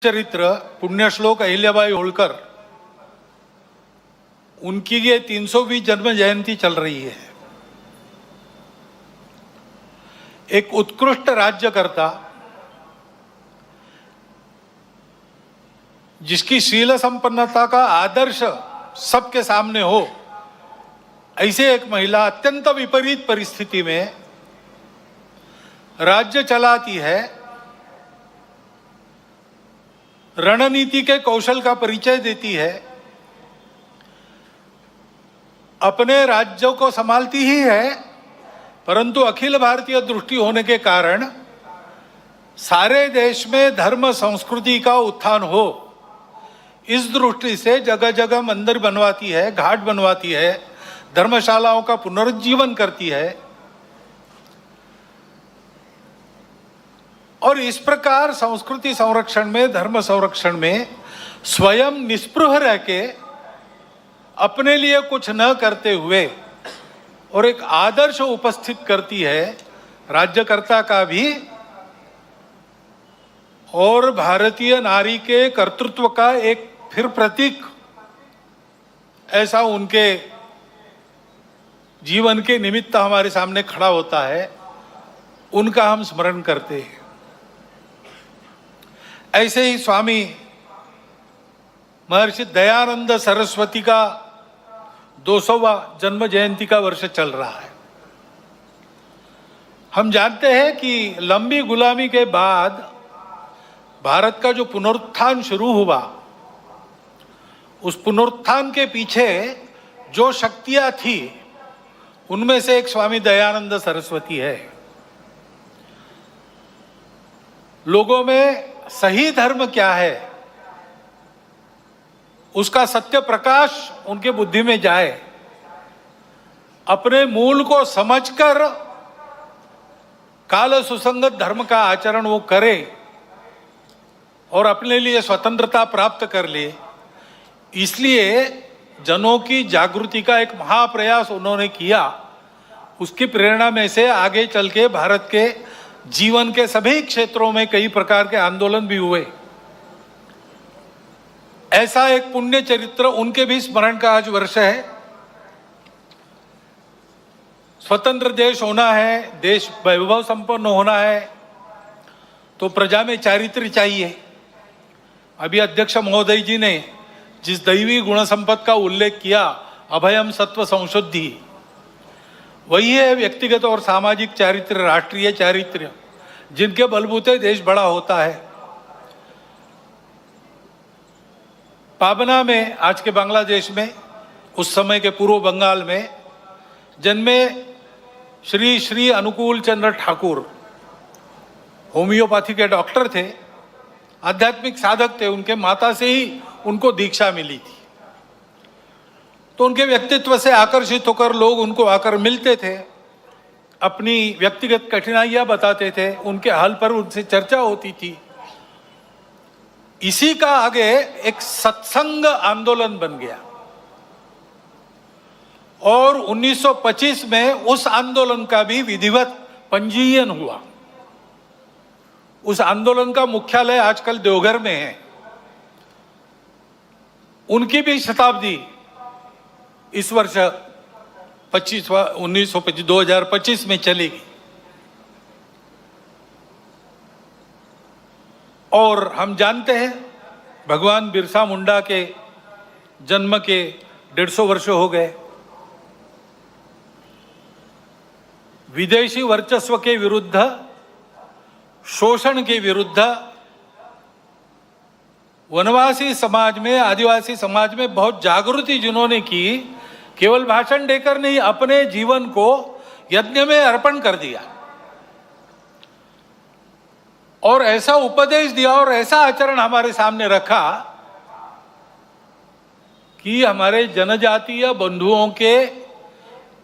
चरित्र पुण्यश्लोक अहिल्याबाई होळकर उनकी ये 320 जन्म जयंती चल रही है। एक उत्कृष्ट राज्यकर्ता जिसकी शील संपन्नता का आदर्श सबके सामने हो, ऐसे एक महिला अत्यंत विपरीत परिस्थिति में राज्य चलाती है, रणनीति के कौशल का परिचय देती है, अपने राज्यों को संभालती ही है, परंतु अखिल भारतीय दृष्टि होने के कारण सारे देश में धर्म संस्कृति का उत्थान हो, इस दृष्टि से जगह जगह मंदिर बनवाती है, घाट बनवाती है, धर्मशालाओं का पुनरुज्जीवन करती है। और इस प्रकार संस्कृति संरक्षण में, धर्म संरक्षण में स्वयं निस्पृह रह के अपने लिए कुछ न करते हुए और एक आदर्श उपस्थित करती है राज्यकर्ता का भी और भारतीय नारी के कर्तृत्व का एक फिर प्रतीक ऐसा उनके जीवन के निमित्त हमारे सामने खड़ा होता है, उनका हम स्मरण करते हैं। ऐसे ही स्वामी महर्षि दयानंद सरस्वती का 200वां जन्म जयंती का वर्ष चल रहा है। हम जानते हैं कि लंबी गुलामी के बाद भारत का जो पुनरुत्थान शुरू हुआ, उस पुनरुत्थान के पीछे जो शक्तियां थी उनमें से एक स्वामी दयानंद सरस्वती है। लोगों में सही धर्म क्या है उसका सत्य प्रकाश उनके बुद्धि में जाए, अपने मूल को समझकर काल सुसंगत धर्म का आचरण वो करे और अपने लिए स्वतंत्रता प्राप्त कर ले, इसलिए जनों की जागृति का एक महाप्रयास उन्होंने किया। उसकी प्रेरणा में से आगे चल के भारत के जीवन के सभी क्षेत्रों में कई प्रकार के आंदोलन भी हुए। ऐसा एक पुण्य चरित्र उनके भी स्मरण का आज वर्ष है। स्वतंत्र देश होना है, देश वैभव संपन्न होना है, तो प्रजा में चारित्र्य चाहिए। अभी अध्यक्ष महोदय जी ने जिस दैवी गुण संपद का उल्लेख किया, अभयम सत्व संशुद्धि, वही है व्यक्तिगत और सामाजिक चारित्र्य, राष्ट्रीय चारित्र्य, जिनके बलबूते देश बड़ा होता है। पाबना में, आज के बांग्लादेश में, उस समय के पूर्व बंगाल में जन्मे श्री श्री अनुकूल चंद्र ठाकुर होम्योपैथी के डॉक्टर थे, आध्यात्मिक साधक थे। उनके माता से ही उनको दीक्षा मिली थी, तो उनके व्यक्तित्व से आकर्षित होकर लोग उनको आकर मिलते थे, अपनी व्यक्तिगत कठिनाइयां बताते थे, उनके हाल पर उनसे चर्चा होती थी। इसी का आगे एक सत्संग आंदोलन बन गया और 1925 में उस आंदोलन का भी विधिवत पंजीयन हुआ। उस आंदोलन का मुख्यालय आजकल देवघर में है। उनकी भी शताब्दी इस वर्ष 2025 में चलेगी। और हम जानते हैं भगवान बिरसा मुंडा के जन्म के 150 वर्ष हो गए। विदेशी वर्चस्व के विरुद्ध, शोषण के विरुद्ध वनवासी समाज में, आदिवासी समाज में बहुत जागृति जिन्होंने की, केवल भाषण देकर नहीं, अपने जीवन को यज्ञ में अर्पण कर दिया और ऐसा उपदेश दिया और ऐसा आचरण हमारे सामने रखा कि हमारे जनजातीय बंधुओं के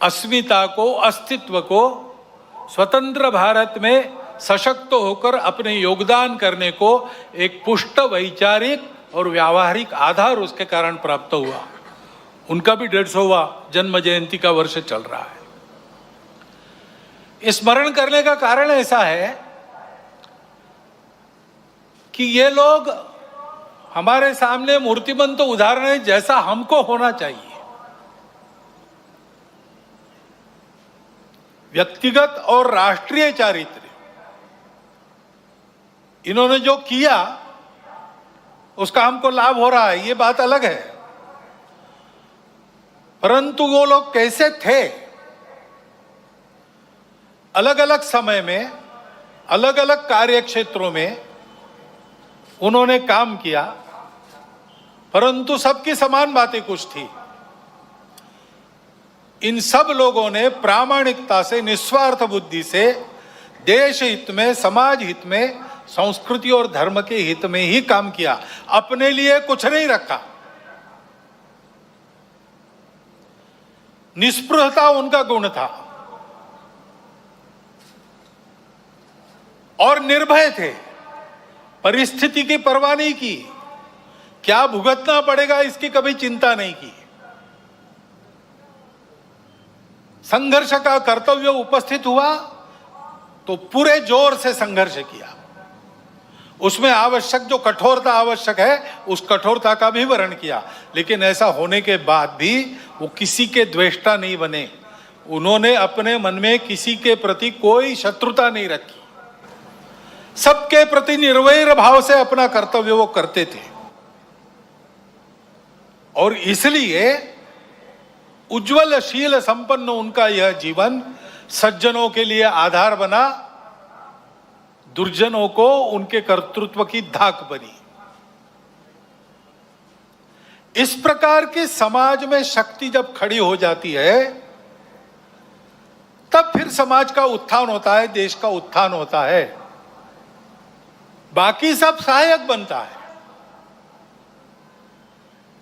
अस्मिता को, अस्तित्व को स्वतंत्र भारत में सशक्त होकर अपने योगदान करने को एक पुष्ट वैचारिक और व्यावहारिक आधार उसके कारण प्राप्त हुआ। उनका भी 150वां जन्म जयंती का वर्ष चल रहा है। स्मरण करने का कारण ऐसा है कि ये लोग हमारे सामने मूर्तिमंत उदाहरण है जैसा हमको होना चाहिए। व्यक्तिगत और राष्ट्रीय चारित्र्य, इन्होंने जो किया उसका हमको लाभ हो रहा है, ये बात अलग है। परंतु वो लोग कैसे थे, अलग अलग समय में अलग अलग कार्य क्षेत्रों में उन्होंने काम किया, परंतु सबकी समान बातें कुछ थी। इन सब लोगों ने प्रामाणिकता से, निस्वार्थ बुद्धि से देश हित में, समाज हित में, संस्कृति और धर्म के हित में ही काम किया, अपने लिए कुछ नहीं रखा। निस्पृहता उनका गुण था और निर्भय थे, परिस्थिति की परवाह नहीं की, क्या भुगतना पड़ेगा इसकी कभी चिंता नहीं की। संघर्ष का कर्तव्य उपस्थित हुआ तो पूरे जोर से संघर्ष किया, उसमें आवश्यक जो कठोरता आवश्यक है उस कठोरता का भी वर्ण किया। लेकिन ऐसा होने के बाद भी वो किसी के द्वेष्टा नहीं बने, उन्होंने अपने मन में किसी के प्रति कोई शत्रुता नहीं रखी, सबके प्रति निर्वैर भाव से अपना कर्तव्य वो करते थे। और इसलिए उज्जवल शील संपन्न उनका यह जीवन सज्जनों के लिए आधार बना, दुर्जनों को उनके कर्तृत्व की धाक बनी। इस प्रकार के समाज में शक्ति जब खड़ी हो जाती है तब फिर समाज का उत्थान होता है, देश का उत्थान होता है, बाकी सब सहायक बनता है।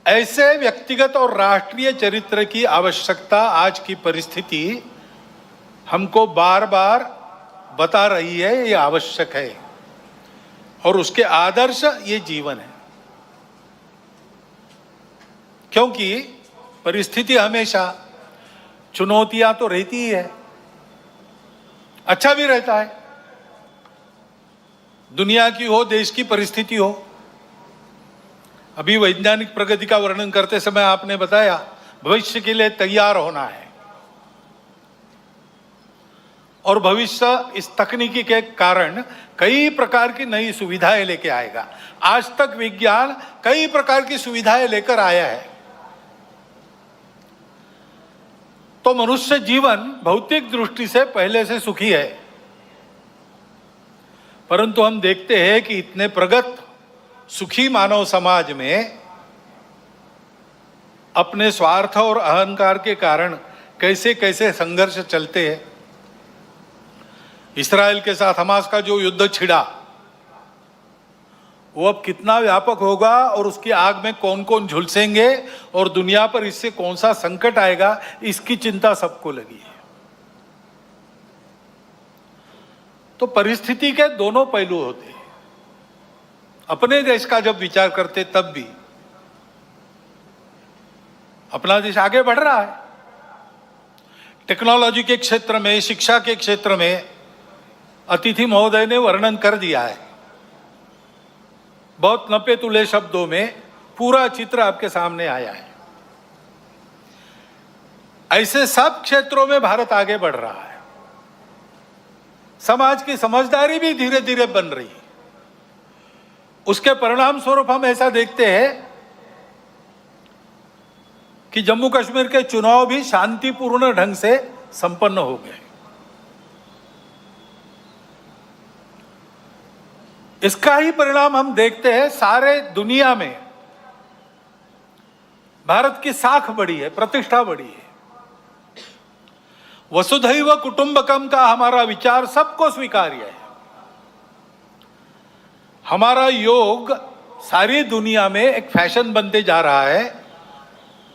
ऐसे व्यक्तिगत और राष्ट्रीय चरित्र की आवश्यकता आज की परिस्थिति हमको बार बार बता रही है, ये आवश्यक है, और उसके आदर्श ये जीवन है। क्योंकि परिस्थिति हमेशा, चुनौतियां तो रहती ही है, अच्छा भी रहता है, दुनिया की हो, देश की परिस्थिति हो। अभी वैज्ञानिक प्रगति का वर्णन करते समय आपने बताया भविष्य के लिए तैयार होना है, और भविष्य इस तकनीकी के कारण कई प्रकार की नई सुविधाएं लेके आएगा। आज तक विज्ञान कई प्रकार की सुविधाएं लेकर आया है, तो मनुष्य जीवन भौतिक दृष्टि से पहले से सुखी है। परंतु हम देखते हैं कि इतने प्रगत सुखी मानव समाज में अपने स्वार्थ और अहंकार के कारण कैसे कैसे संघर्ष चलते हैं। इस्राएल के साथ हमास का जो युद्ध छिड़ा वो अब कितना व्यापक होगा और उसकी आग में कौन कौन झुलसेंगे और दुनिया पर इससे कौन सा संकट आएगा, इसकी चिंता सबको लगी है। तो परिस्थिति के दोनों पहलू होते हैं। अपने देश का जब विचार करते तब भी अपना देश आगे बढ़ रहा है, टेक्नोलॉजी के क्षेत्र में, शिक्षा के क्षेत्र में अतिथि महोदय ने वर्णन कर दिया है। बहुत नपे तुले शब्दों में पूरा चित्र आपके सामने आया है। ऐसे सब क्षेत्रों में भारत आगे बढ़ रहा है, समाज की समझदारी भी धीरे धीरे बन रही है। उसके परिणाम स्वरूप हम ऐसा देखते हैं कि जम्मू कश्मीर के चुनाव भी शांतिपूर्ण ढंग से संपन्न हो गए। इसका ही परिणाम हम देखते हैं सारे दुनिया में। भारत की साख बढ़ी है, प्रतिष्ठा बढ़ी है। वसुधैव कुटुंबकम का हमारा विचार सबको स्वीकार्य है। हमारा योग सारी दुनिया में एक फैशन बनते जा रहा है,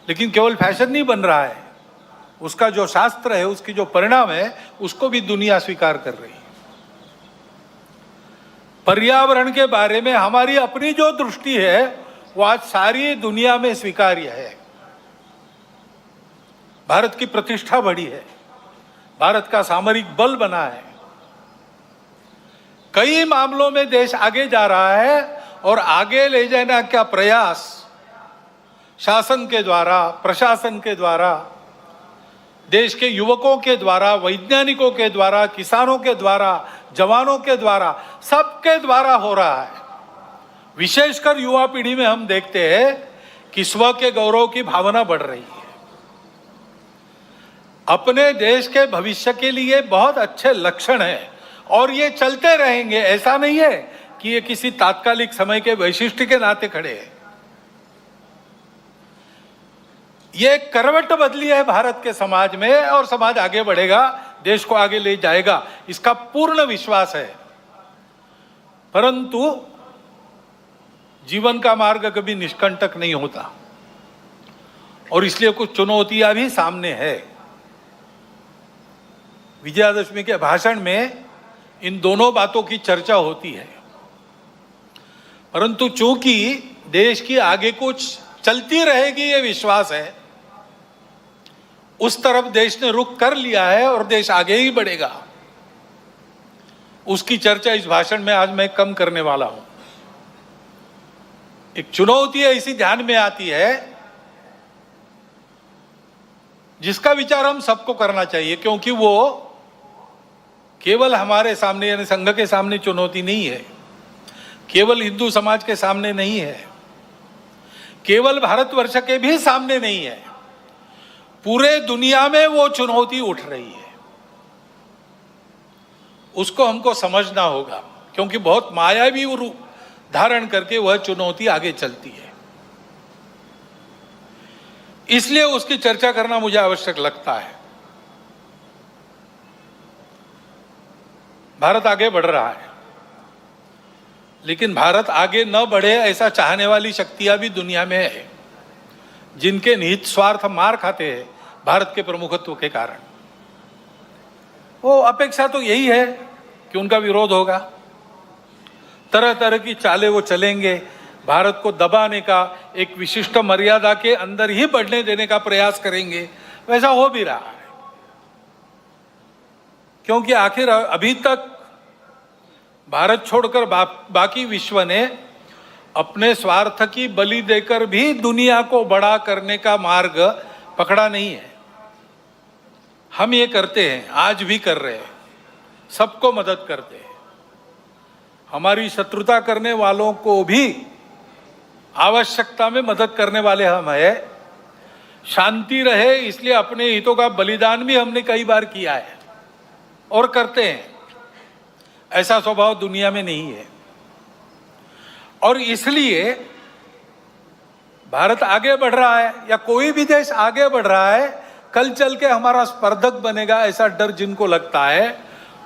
लेकिन केवल फैशन नहीं बन रहा है, उसका जो शास्त्र है, उसकी जो परिणाम है, उसको भी दुनिया स्वीकार कर रही है। पर्यावरण के बारे में हमारी अपनी जो दृष्टि है वो आज सारी दुनिया में स्वीकार्य है। भारत की प्रतिष्ठा बढ़ी है, भारत का सामरिक बल बना है, कई मामलों में देश आगे जा रहा है और आगे ले जाने का प्रयास शासन के द्वारा, प्रशासन के द्वारा, देश के युवकों के द्वारा, वैज्ञानिकों के द्वारा, किसानों के द्वारा, जवानों के द्वारा, सबके द्वारा हो रहा है। विशेषकर युवा पीढ़ी में हम देखते हैं कि स्व के गौरव की भावना बढ़ रही है। अपने देश के भविष्य के लिए बहुत अच्छे लक्षण हैं और ये चलते रहेंगे। ऐसा नहीं है कि ये किसी तात्कालिक समय के वैशिष्ट्य के नाते खड़े हैं। ये करवट बदली है भारत के समाज में और समाज आगे बढ़ेगा, देश को आगे ले जाएगा, इसका पूर्ण विश्वास है। परंतु जीवन का मार्ग कभी निष्कंटक नहीं होता और इसलिए कुछ चुनौतियां भी सामने है। विजयादशमी के भाषण में इन दोनों बातों की चर्चा होती है, परंतु चूंकि देश की आगे कुछ चलती रहेगी ये विश्वास है, उस तरफ देश ने रुख कर लिया है और देश आगे ही बढ़ेगा। उसकी चर्चा इस भाषण में आज मैं कम करने वाला हूं। एक चुनौती ऐसी ध्यान में आती है जिसका विचार हम सबको करना चाहिए, क्योंकि वो केवल हमारे सामने यानी संघ के सामने चुनौती नहीं है, केवल हिंदू समाज के सामने नहीं है, केवल भारतवर्ष के भी सामने नहीं है, पूरे दुनिया में वो चुनौती उठ रही है। उसको हमको समझना होगा, क्योंकि बहुत मायावी रूप धारण करके वह चुनौती आगे चलती है। इसलिए उसकी चर्चा करना मुझे आवश्यक लगता है। भारत आगे बढ़ रहा है, लेकिन भारत आगे न बढ़े ऐसा चाहने वाली शक्तियां भी दुनिया में है, जिनके निहित स्वार्थ मार खाते हैं भारत के प्रमुखत्व के कारण। वो अपेक्षा तो यही है कि उनका विरोध होगा, तरह तरह की चालें वो चलेंगे, भारत को दबाने का, एक विशिष्ट मर्यादा के अंदर ही बढ़ने देने का प्रयास करेंगे। वैसा हो भी रहा है, क्योंकि आखिर अभी तक भारत छोड़कर बाकी विश्व ने अपने स्वार्थ की बलि देकर भी दुनिया को बड़ा करने का मार्ग पकड़ा नहीं है। हम ये करते हैं, आज भी कर रहे हैं, सबको मदद करते हैं। हमारी शत्रुता करने वालों को भी आवश्यकता में मदद करने वाले हम हैं। शांति रहे इसलिए अपने हितों का बलिदान भी हमने कई बार किया है और करते हैं। ऐसा स्वभाव दुनिया में नहीं है और इसलिए भारत आगे बढ़ रहा है या कोई भी देश आगे बढ़ रहा है, कल चल के हमारा स्पर्धक बनेगा ऐसा डर जिनको लगता है,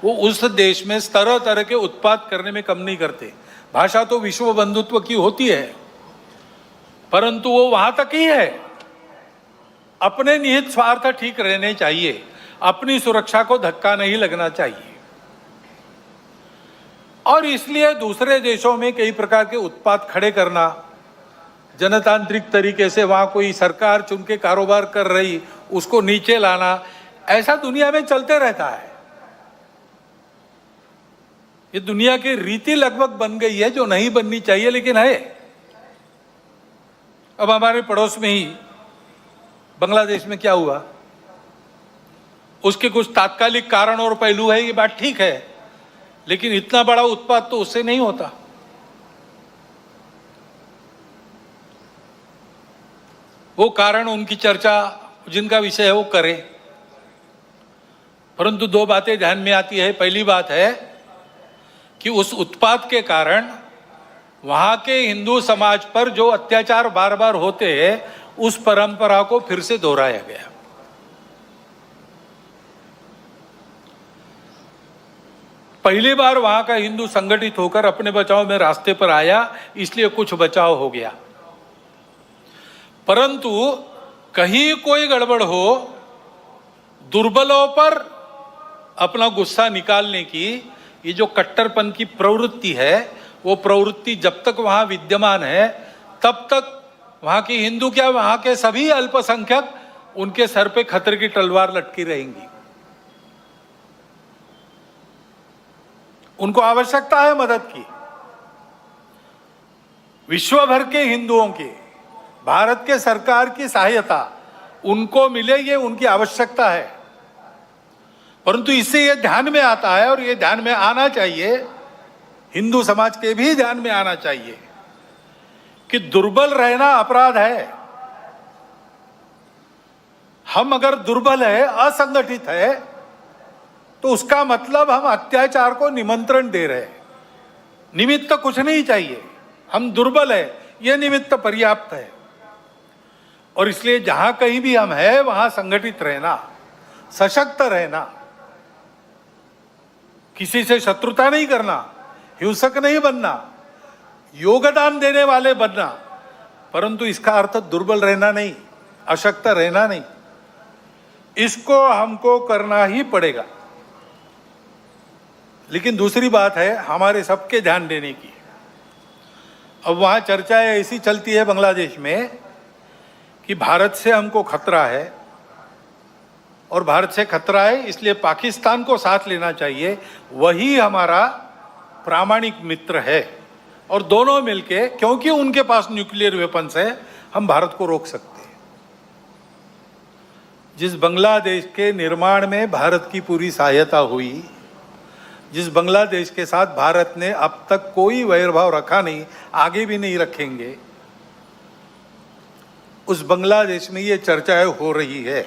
वो उस देश में तरह तरह के उत्पाद करने में कम नहीं करते। भाषा तो विश्व बंधुत्व की होती है, परंतु वो वहां तक ही है। अपने निहित स्वार्थ ठीक रहने चाहिए, अपनी सुरक्षा को धक्का नहीं लगना चाहिए। और इसलिए दूसरे देशों में कई प्रकार के उत्पाद खड़े करना, जनतांत्रिक तरीके से वहां कोई सरकार चुन के कारोबार कर रही, उसको नीचे लाना, ऐसा दुनिया में चलते रहता है। ये दुनिया की रीति लगभग बन गई है, जो नहीं बननी चाहिए लेकिन है। अब हमारे पड़ोस में ही बांग्लादेश में क्या हुआ, उसके कुछ तात्कालिक कारण और पहलू है, ये बात ठीक है, लेकिन इतना बड़ा उत्पाद तो उससे नहीं होता। वो कारण, उनकी चर्चा जिनका विषय है वो करें, परंतु दो बातें ध्यान में आती है। पहली बात है कि उस उत्पाद के कारण वहां के हिंदू समाज पर जो अत्याचार बार बार होते हैं, उस परंपरा को फिर से दोहराया गया। पहली बार वहां का हिंदू संगठित होकर अपने बचाव में रास्ते पर आया, इसलिए कुछ बचाव हो गया। परंतु कहीं कोई गड़बड़ हो, दुर्बलों पर अपना गुस्सा निकालने की ये जो कट्टरपन की प्रवृत्ति है, वो प्रवृत्ति जब तक वहां विद्यमान है, तब तक वहां की हिंदू क्या, वहां के सभी अल्पसंख्यक, उनके सर पे खतरे की तलवार लटकी रहेंगी। उनको आवश्यकता है मदद की, विश्व भर के हिंदुओं की भारत के सरकार की सहायता उनको मिले, ये उनकी आवश्यकता है। परंतु इससे ये ध्यान में आता है, और ये ध्यान में आना चाहिए, हिंदू समाज के भी ध्यान में आना चाहिए कि दुर्बल रहना अपराध है। हम अगर दुर्बल है, असंगठित है, तो उसका मतलब हम अत्याचार को निमंत्रण दे रहे हैं। निमित्त कुछ नहीं चाहिए, हम दुर्बल है, यह निमित्त पर्याप्त है। और इसलिए जहां कहीं भी हम हैं वहां संगठित रहना, सशक्त रहना, किसी से शत्रुता नहीं करना, हिंसक नहीं बनना, योगदान देने वाले बनना, परंतु इसका अर्थ दुर्बल रहना नहीं, अशक्त रहना नहीं। इसको हमको करना ही पड़ेगा। लेकिन दूसरी बात है हमारे सबके ध्यान देने की। अब वहाँ चर्चाएं ऐसी चलती है बांग्लादेश में कि भारत से हमको खतरा है, और भारत से खतरा है इसलिए पाकिस्तान को साथ लेना चाहिए, वही हमारा प्रामाणिक मित्र है। और दोनों मिलके, क्योंकि उनके पास न्यूक्लियर वेपन्स है, हम भारत को रोक सकते हैं। जिस बांग्लादेश के निर्माण में भारत की पूरी सहायता हुई, जिस बांग्लादेश के साथ भारत ने अब तक कोई वैरभाव रखा नहीं, आगे भी नहीं रखेंगे, उस बांग्लादेश में ये चर्चाएं हो रही है।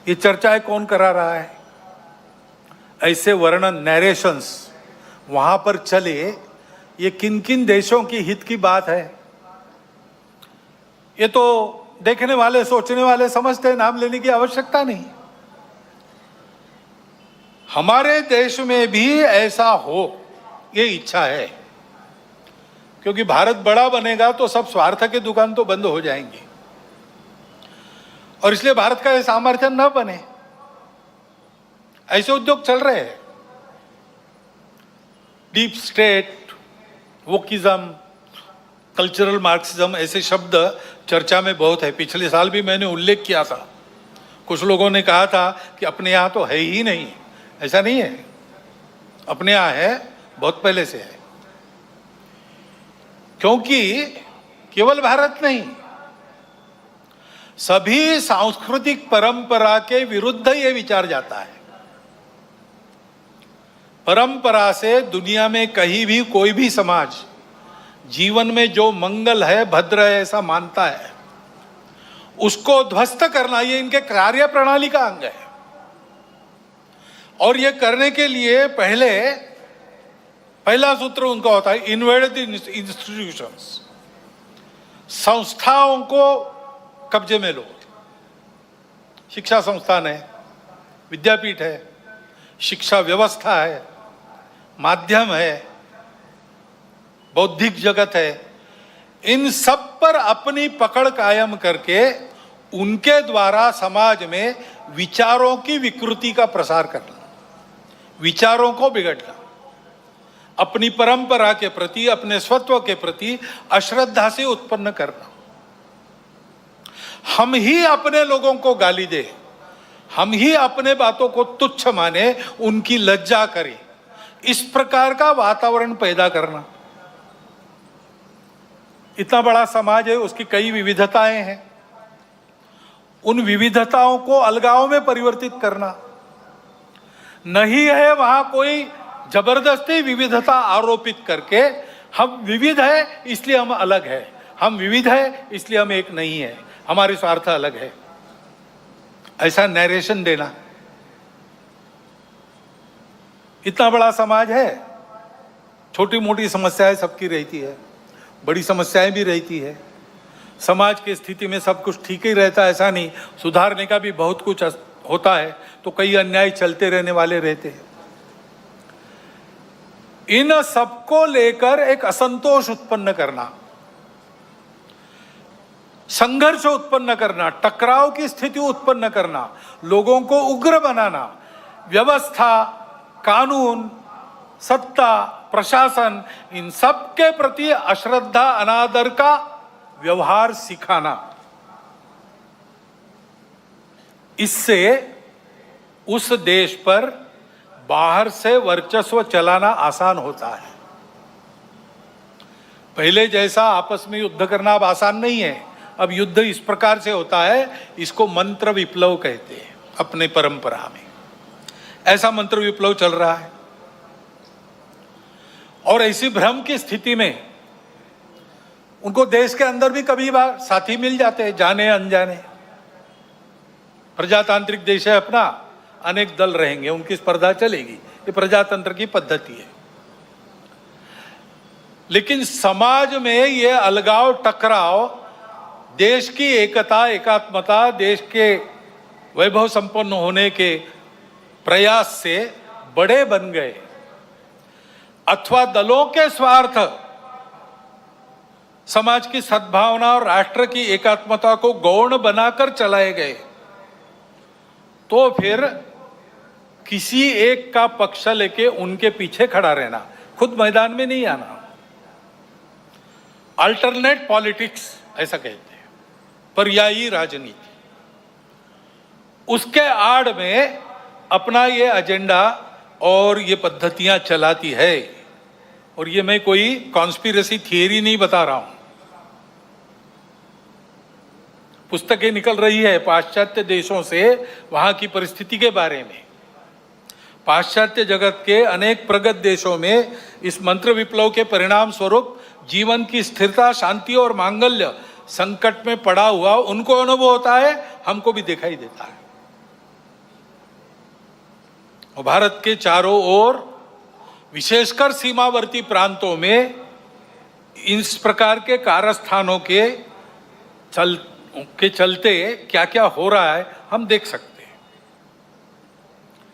ये चर्चाएं कौन करा रहा है? ऐसे वर्णन, नैरेशंस वहां पर चले, ये किन किन देशों की हित की बात है? ये तो देखने वाले, सोचने वाले समझते हैं, नाम लेने की आवश्यकता नहीं। हमारे देश में भी ऐसा हो, ये इच्छा है, क्योंकि भारत बड़ा बनेगा तो सब स्वार्थ के दुकान तो बंद हो जाएंगी, और इसलिए भारत का यह सामर्थ्य न बने। ऐसे उद्योग चल रहे हैं। Deep state, wokeism, cultural Marxism, ऐसे शब्द चर्चा में बहुत है। पिछले साल भी मैंने उल्लेख किया था। कुछ लोगों ने कहा था कि अपने यहाँ तो है ही नहीं। ऐसा नहीं है, अपने यहाँ है, बहुत पहले से है। क्योंकि केवल भारत नहीं, सभी सांस्कृतिक परंपरा के विरुद्ध ये विचार जाता है। परंपरा से दुनिया में कहीं भी कोई भी समाज जीवन में जो मंगल है, भद्र है, ऐसा मानता है, उसको ध्वस्त करना ये इनके कार्य प्रणाली का अंग है। और ये करने के लिए पहला सूत्र उनका होता है, इन्वेड द इंस्टीट्यूशंस, संस्थाओं को कब्जे में लो। शिक्षा संस्थान है, विद्यापीठ है, शिक्षा व्यवस्था है, माध्यम है, बौद्धिक जगत है, इन सब पर अपनी पकड़ कायम करके उनके द्वारा समाज में विचारों की विकृति का प्रसार करना, विचारों को बिगड़ना, अपनी परंपरा के प्रति, अपने स्वत्व के प्रति अश्रद्धा से उत्पन्न करना। हम ही अपने लोगों को गाली दे, हम ही अपने बातों को तुच्छ माने, उनकी लज्जा करें, इस प्रकार का वातावरण पैदा करना। इतना बड़ा समाज है, उसकी कई विविधताएं हैं, उन विविधताओं को अलगाव में परिवर्तित करना। नहीं है वहां कोई जबरदस्ती विविधता आरोपित करके हम विविध है इसलिए हम अलग है, हम विविध है इसलिए हम एक नहीं है, हमारे स्वार्थ अलग है, ऐसा नैरेशन देना। इतना बड़ा समाज है, छोटी मोटी समस्याएं सबकी रहती है, बड़ी समस्याएं भी रहती है। समाज की स्थिति में सब कुछ ठीक ही रहता है ऐसा नहीं, सुधारने का भी बहुत कुछ होता है, तो कई अन्याय चलते रहने वाले रहते हैं। इन सबको लेकर एक असंतोष उत्पन्न करना, संघर्ष उत्पन्न करना, टकराव की स्थिति उत्पन्न करना, लोगों को उग्र बनाना, व्यवस्था, कानून, सत्ता, प्रशासन, इन सब के प्रति अश्रद्धा, अनादर का व्यवहार सिखाना, इससे उस देश पर बाहर से वर्चस्व चलाना आसान होता है। पहले जैसा आपस में युद्ध करना अब आसान नहीं है। अब युद्ध इस प्रकार से होता है, इसको मंत्र विप्लव कहते हैं अपने परंपरा में। ऐसा मंत्र विप्लव चल रहा है और ऐसी भ्रम की स्थिति में उनको देश के अंदर भी कभी बार साथी मिल जाते हैं, जाने अनजाने। प्रजातांत्रिक देश है अपना, अनेक दल रहेंगे, उनकी स्पर्धा चलेगी, ये प्रजातंत्र की पद्धति है। लेकिन समाज में ये अलगाव टकराव देश की एकता एकात्मता, देश के वैभव संपन्न होने के प्रयास से बड़े बन गए, अथवा दलों के स्वार्थ समाज की सद्भावना और राष्ट्र की एकात्मता को गौण बनाकर चलाए गए, तो फिर किसी एक का पक्ष लेके उनके पीछे खड़ा रहना, खुद मैदान में नहीं आना, अल्टरनेट पॉलिटिक्स ऐसा कहते हैं, पर्यायी राजनीति, उसके आड़ में अपना ये एजेंडा और ये पद्धतियां चलाती है। और ये मैं कोई कॉन्स्पिरेसी थियरी नहीं बता रहा हूं, पुस्तकें निकल रही है पाश्चात्य देशों से वहां की परिस्थिति के बारे में। पाश्चात्य जगत के अनेक प्रगत देशों में इस मंत्र विप्लव के परिणाम स्वरूप जीवन की स्थिरता, शांति और मांगल्य संकट में पड़ा हुआ उनको अनुभव होता है, हमको भी दिखाई देता है। और भारत के चारों ओर विशेषकर सीमावर्ती प्रांतों में इस प्रकार के कारस्थानों के चलते क्या क्या हो रहा है हम देख सकते हैं।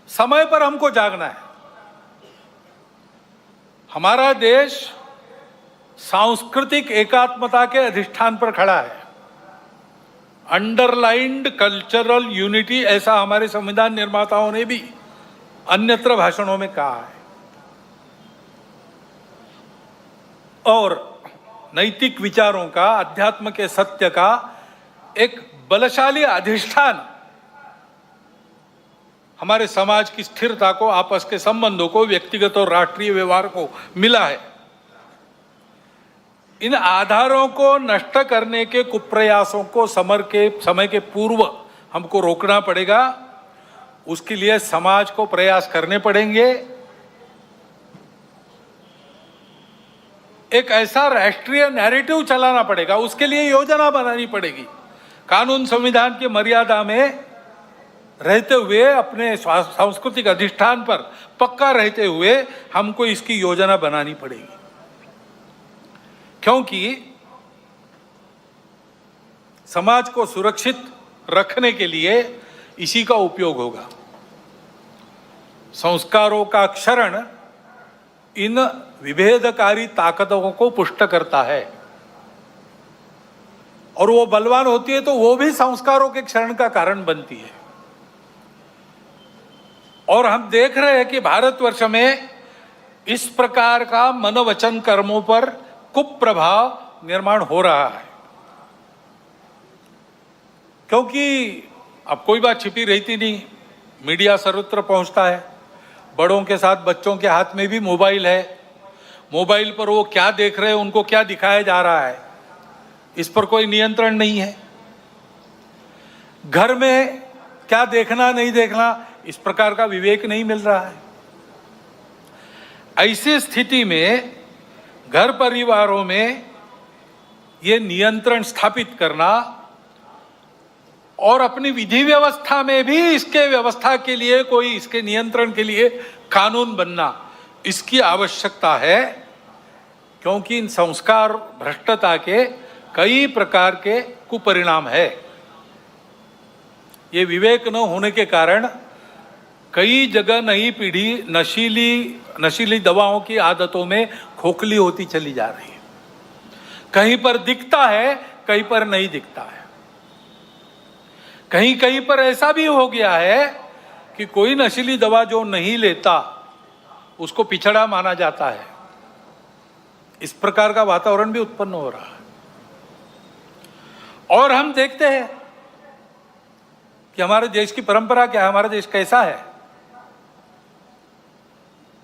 समय पर हमको जागना है। हमारा देश सांस्कृतिक एकात्मता के अधिष्ठान पर खड़ा है। अंडरलाइंड कल्चरल यूनिटी, ऐसा हमारे संविधान निर्माताओं ने भी अन्यत्र भाषणों में कहा है। और नैतिक विचारों का, अध्यात्म के सत्य का एक बलशाली अधिष्ठान हमारे समाज की स्थिरता को, आपस के संबंधों को, व्यक्तिगत और राष्ट्रीय व्यवहार को मिला है। इन आधारों को नष्ट करने के कुप्रयासों को समय के पूर्व हमको रोकना पड़ेगा। उसके लिए समाज को प्रयास करने पड़ेंगे। एक ऐसा राष्ट्रीय नैरेटिव चलाना पड़ेगा, उसके लिए योजना बनानी पड़ेगी। कानून संविधान की मर्यादा में रहते हुए, अपने सांस्कृतिक अधिष्ठान पर पक्का रहते हुए हमको इसकी योजना बनानी पड़ेगी, क्योंकि समाज को सुरक्षित रखने के लिए इसी का उपयोग होगा। संस्कारों का क्षरण इन विभेदकारी ताकतों को पुष्ट करता है, और वो बलवान होती है तो वो भी संस्कारों के क्षरण का कारण बनती है। और हम देख रहे हैं कि भारतवर्ष में इस प्रकार का मनोवचन कर्मों पर कुप्रभाव निर्माण हो रहा है, क्योंकि अब कोई बात छिपी रहती नहीं, मीडिया सर्वत्र पहुंचता है। बड़ों के साथ बच्चों के हाथ में भी मोबाइल है। मोबाइल पर वो क्या देख रहे हैं, उनको क्या दिखाया जा रहा है, इस पर कोई नियंत्रण नहीं है। घर में क्या देखना नहीं देखना, इस प्रकार का विवेक नहीं मिल रहा है। ऐसी स्थिति में घर परिवारों में ये नियंत्रण स्थापित करना और अपनी विधि व्यवस्था में भी इसके व्यवस्था के लिए, कोई इसके नियंत्रण के लिए कानून बनना, इसकी आवश्यकता है। क्योंकि इन संस्कार भ्रष्टता के कई प्रकार के कुपरिणाम है। ये विवेक न होने के कारण कई जगह नई पीढ़ी नशीली दवाओं की आदतों में खोखली होती चली जा रही है। कहीं पर दिखता है, कहीं पर नहीं दिखता है। कहीं कहीं पर ऐसा भी हो गया है कि कोई नशीली दवा जो नहीं लेता उसको पिछड़ा माना जाता है। इस प्रकार का वातावरण भी उत्पन्न हो रहा है। और हम देखते हैं कि हमारे देश की परंपरा क्या है, हमारा देश कैसा है।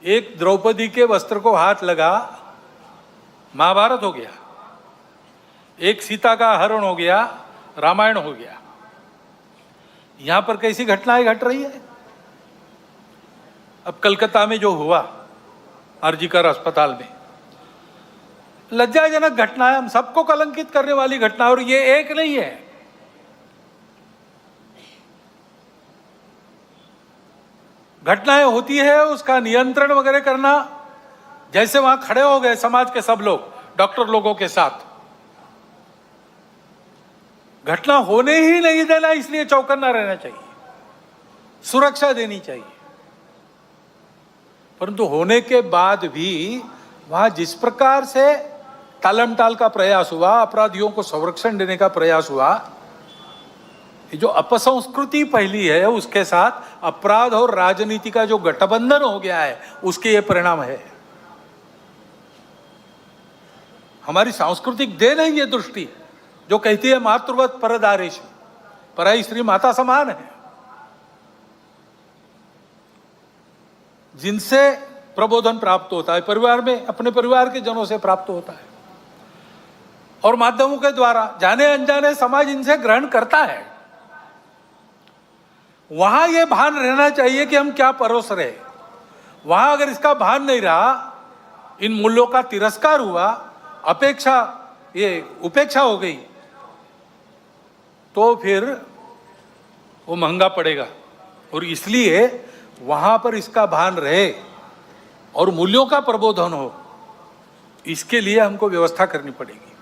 एक द्रौपदी के वस्त्र को हाथ लगा महाभारत हो गया, एक सीता का हरण हो गया, रामायण हो गया। यहां पर कैसी घटनाएं घट रही है? अब कलकत्ता में जो हुआ आरजीकर अस्पताल में, लज्जाजनक घटना है, हम सबको कलंकित करने वाली घटना, और ये एक नहीं है। घटनाएं होती है, उसका नियंत्रण वगैरह करना, जैसे वहां खड़े हो गए समाज के सब लोग डॉक्टर लोगों के साथ, घटना होने ही नहीं देना, इसलिए चौकन्ना रहना चाहिए, सुरक्षा देनी चाहिए। परंतु होने के बाद भी वहां जिस प्रकार से टालमटाल का प्रयास हुआ, अपराधियों को संरक्षण देने का प्रयास हुआ, ये जो अपसंस्कृति फैली है, उसके साथ अपराध और राजनीति का जो गठबंधन हो गया है, उसके ये परिणाम है। हमारी सांस्कृतिक देन है ये दृष्टि जो कहती है मातृवत परदारेश, पराई स्त्री माता समान है, जिनसे प्रबोधन प्राप्त होता है, परिवार में अपने परिवार के जनों से प्राप्त होता है, और माध्यमों के द्वारा जाने अनजाने समाज इनसे ग्रहण करता है। वहां यह भान रहना चाहिए कि हम क्या परोस रहे। वहां अगर इसका भान नहीं रहा, इन मूल्यों का तिरस्कार हुआ, उपेक्षा हो गई, तो फिर वो महंगा पड़ेगा। और इसलिए वहां पर इसका भान रहे और मूल्यों का प्रबोधन हो, इसके लिए हमको व्यवस्था करनी पड़ेगी।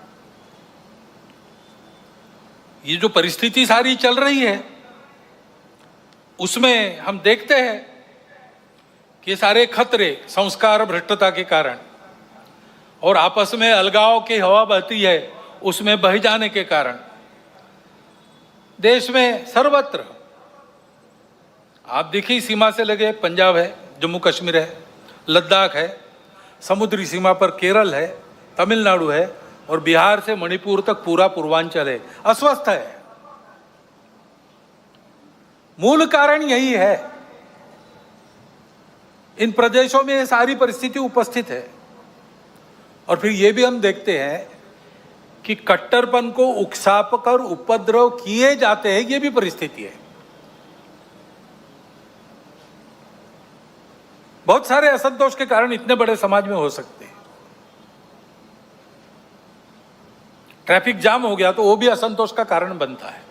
ये जो परिस्थिति सारी चल रही है, उसमें हम देखते हैं कि सारे खतरे संस्कार भ्रष्टता के कारण और आपस में अलगाव की हवा बहती है, उसमें बह जाने के कारण देश में सर्वत्र, आप देखिए, सीमा से लगे पंजाब है, जम्मू कश्मीर है, लद्दाख है, समुद्री सीमा पर केरल है, तमिलनाडु है, और बिहार से मणिपुर तक पूरा पूर्वांचल है, अस्वस्थ है। मूल कारण यही है, इन प्रदेशों में ये सारी परिस्थिति उपस्थित है। और फिर ये भी हम देखते हैं कि कट्टरपन को उकसाकर उपद्रव किए जाते हैं, ये भी परिस्थिति है। बहुत सारे असंतोष के कारण इतने बड़े समाज में हो सकते हैं। ट्रैफिक जाम हो गया तो वो भी असंतोष का कारण बनता है।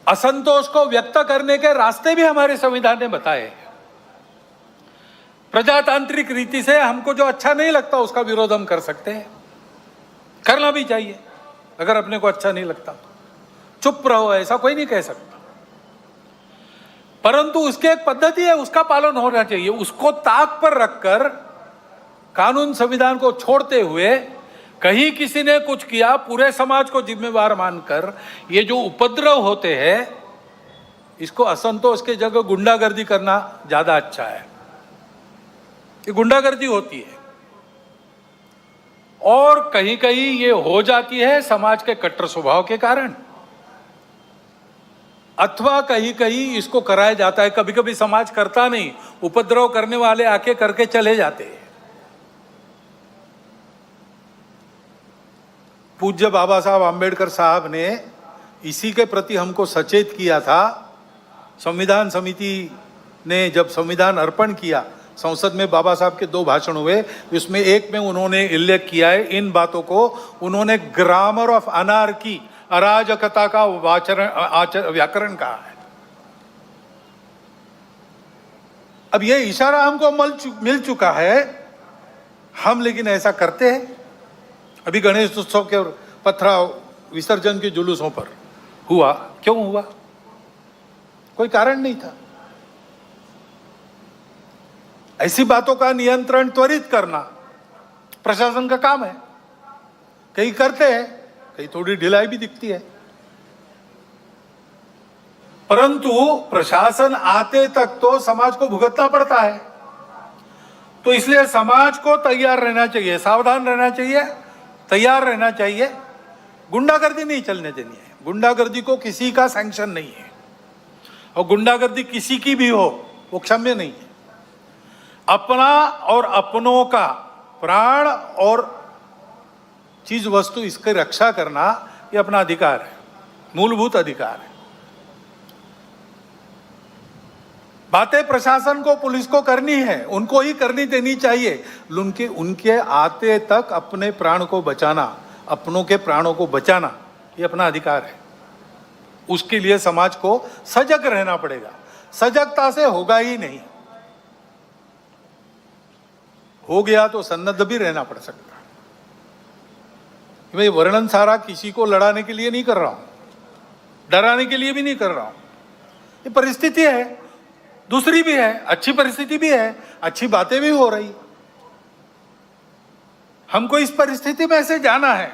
असंतोष को व्यक्त करने के रास्ते भी हमारे संविधान ने बताए हैं। प्रजातांत्रिक रीति से हमको जो अच्छा नहीं लगता उसका विरोध हम कर सकते हैं, करना भी चाहिए। अगर अपने को अच्छा नहीं लगता चुप रहो, ऐसा कोई नहीं कह सकता, परंतु उसकी एक पद्धति है, उसका पालन होना चाहिए। उसको ताक पर रखकर कानून संविधान को छोड़ते हुए कहीं किसी ने कुछ किया, पूरे समाज को जिम्मेवार मानकर ये जो उपद्रव होते हैं, इसको असंतोष के जगह गुंडागर्दी करना ज्यादा अच्छा है। ये गुंडागर्दी होती है और कहीं कहीं ये हो जाती है समाज के कट्टर स्वभाव के कारण, अथवा कहीं कहीं इसको कराया जाता है। कभी कभी समाज करता नहीं, उपद्रव करने वाले आके करके चले जाते हैं। पूज्य बाबा साहब आम्बेडकर साहब ने इसी के प्रति हमको सचेत किया था। संविधान समिति ने जब संविधान अर्पण किया, संसद में बाबा साहब के 2 भाषण हुए, उसमें एक में उन्होंने उल्लेख किया है इन बातों को। उन्होंने ग्रामर ऑफ अनार्की, अराजकता का व्याकरण कहा है। अब ये इशारा हमको मिल चुका है, हम लेकिन ऐसा करते हैं। अभी गणेश उत्सव के पथराव विसर्जन के जुलूसों पर हुआ, क्यों हुआ? कोई कारण नहीं था। ऐसी बातों का नियंत्रण त्वरित करना प्रशासन का काम है। कई करते हैं, कई थोड़ी ढिलाई भी दिखती है, परंतु प्रशासन आते तक तो समाज को भुगतना पड़ता है। तो इसलिए समाज को तैयार रहना चाहिए, सावधान रहना चाहिए, तैयार रहना चाहिए। गुंडागर्दी नहीं चलने देनी है। गुंडागर्दी को किसी का सैंक्शन नहीं है, और गुंडागर्दी किसी की भी हो वो क्षम्य नहीं है। अपना और अपनों का प्राण और चीज वस्तु इसकी रक्षा करना ये अपना अधिकार है, मूलभूत अधिकार है। बातें प्रशासन को, पुलिस को करनी है, उनको ही करनी देनी चाहिए। उनके आते तक अपने प्राण को बचाना, अपनों के प्राणों को बचाना ये अपना अधिकार है। उसके लिए समाज को सजग रहना पड़ेगा। सजगता से होगा ही नहीं, हो गया तो सन्नद्ध भी रहना पड़ सकता है। मैं वर्णन सारा किसी को लड़ाने के लिए नहीं कर रहा हूं, डराने के लिए भी नहीं कर रहा हूं। ये परिस्थिति है, दूसरी भी है, अच्छी परिस्थिति भी है, अच्छी बातें भी हो रही। हमको इस परिस्थिति में से जाना है,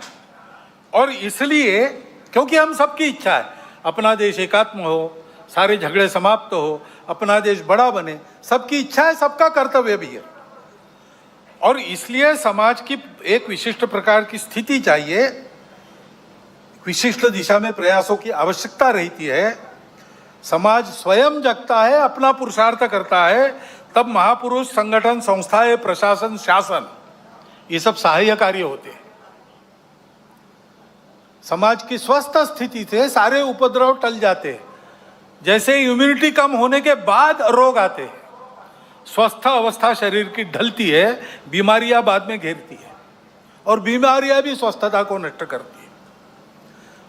और इसलिए क्योंकि हम सबकी इच्छा है अपना देश एकात्म हो, सारे झगड़े समाप्त हो, अपना देश बड़ा बने, सबकी इच्छा है, सबका कर्तव्य भी है। और इसलिए समाज की एक विशिष्ट प्रकार की स्थिति चाहिए, विशिष्ट दिशा में प्रयासों की आवश्यकता रहती है। समाज स्वयं जगता है, अपना पुरुषार्थ करता है, तब महापुरुष, संगठन, संस्थाएं, प्रशासन, शासन ये सब सहाय्य कार्य होते हैं। समाज की स्वस्थ स्थिति से सारे उपद्रव टल जाते हैं। जैसे इम्यूनिटी कम होने के बाद रोग आते हैं, स्वस्थ अवस्था शरीर की ढलती है, बीमारियां बाद में घेरती है, और बीमारियां भी स्वस्थता को नष्ट करती है।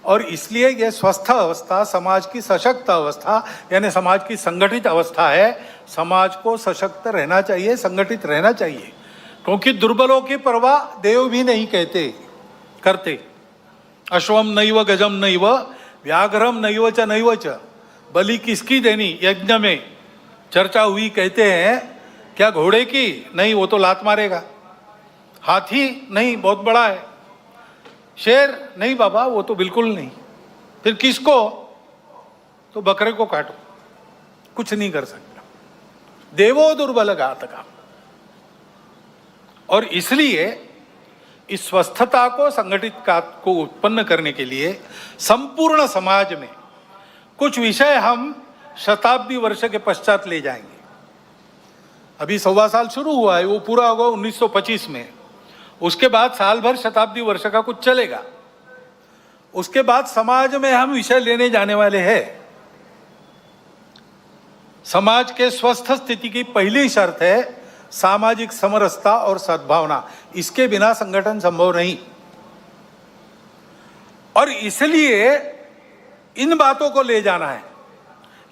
और इसलिए यह स्वस्थ अवस्था समाज की सशक्त अवस्था, यानी समाज की संगठित अवस्था है। समाज को सशक्त रहना चाहिए, संगठित रहना चाहिए, क्योंकि दुर्बलों की परवाह देव भी नहीं करते। अश्वम नैव गजम नैव व्याघ्रम नैव च नैव च, बलि किसकी देनी यज्ञ में चर्चा हुई, कहते हैं क्या घोड़े की? नहीं, वो तो लात मारेगा। हाथी? नहीं, बहुत बड़ा है। शेर? नहीं बाबा, वो तो बिल्कुल नहीं। फिर किसको? तो बकरे को काटो, कुछ नहीं कर सकता। देवो दुर्बल घातका। और इसलिए इस स्वस्थता को, संगठित को उत्पन्न करने के लिए संपूर्ण समाज में कुछ विषय हम शताब्दी वर्ष के पश्चात ले जाएंगे। अभी 1.25 साल शुरू हुआ है, वो पूरा होगा 1925 में। उसके बाद साल भर शताब्दी वर्ष का कुछ चलेगा। उसके बाद समाज में हम विषय लेने जाने वाले हैं। समाज के स्वस्थ स्थिति की पहली शर्त है सामाजिक समरसता और सद्भावना। इसके बिना संगठन संभव नहीं। और इसलिए इन बातों को ले जाना है।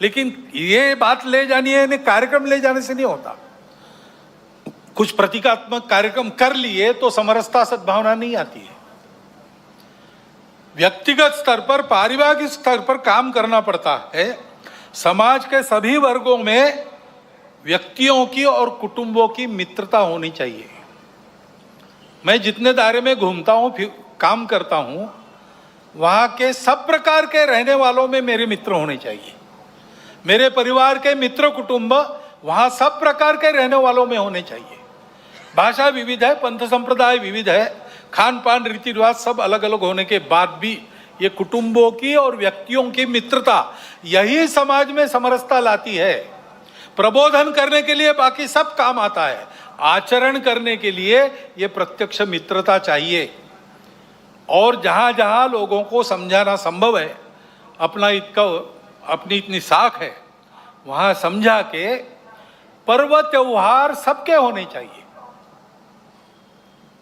लेकिन ये बात ले जानी है, कार्यक्रम ले जाने से नहीं होता। कुछ प्रतीकात्मक कार्यक्रम कर लिए तो समरसता सद्भावना नहीं आती है। व्यक्तिगत स्तर पर, पारिवारिक स्तर पर काम करना पड़ता है। समाज के सभी वर्गों में व्यक्तियों की और कुटुंबों की मित्रता होनी चाहिए। मैं जितने दायरे में घूमता हूं, फिर काम करता हूं, वहां के सब प्रकार के रहने वालों में मेरे मित्र होने चाहिए। मेरे परिवार के मित्र कुटुंब वहां सब प्रकार के रहने वालों में होने चाहिए। भाषा विविध है, पंथ संप्रदाय विविध है, खान पान रीति रिवाज सब अलग अलग होने के बाद भी ये कुटुंबों की और व्यक्तियों की मित्रता, यही समाज में समरसता लाती है। प्रबोधन करने के लिए बाकी सब काम आता है, आचरण करने के लिए ये प्रत्यक्ष मित्रता चाहिए। और जहां जहां लोगों को समझाना संभव है, अपनी इतनी साख है, वहां समझा के पर्व त्योहार सबके होने चाहिए।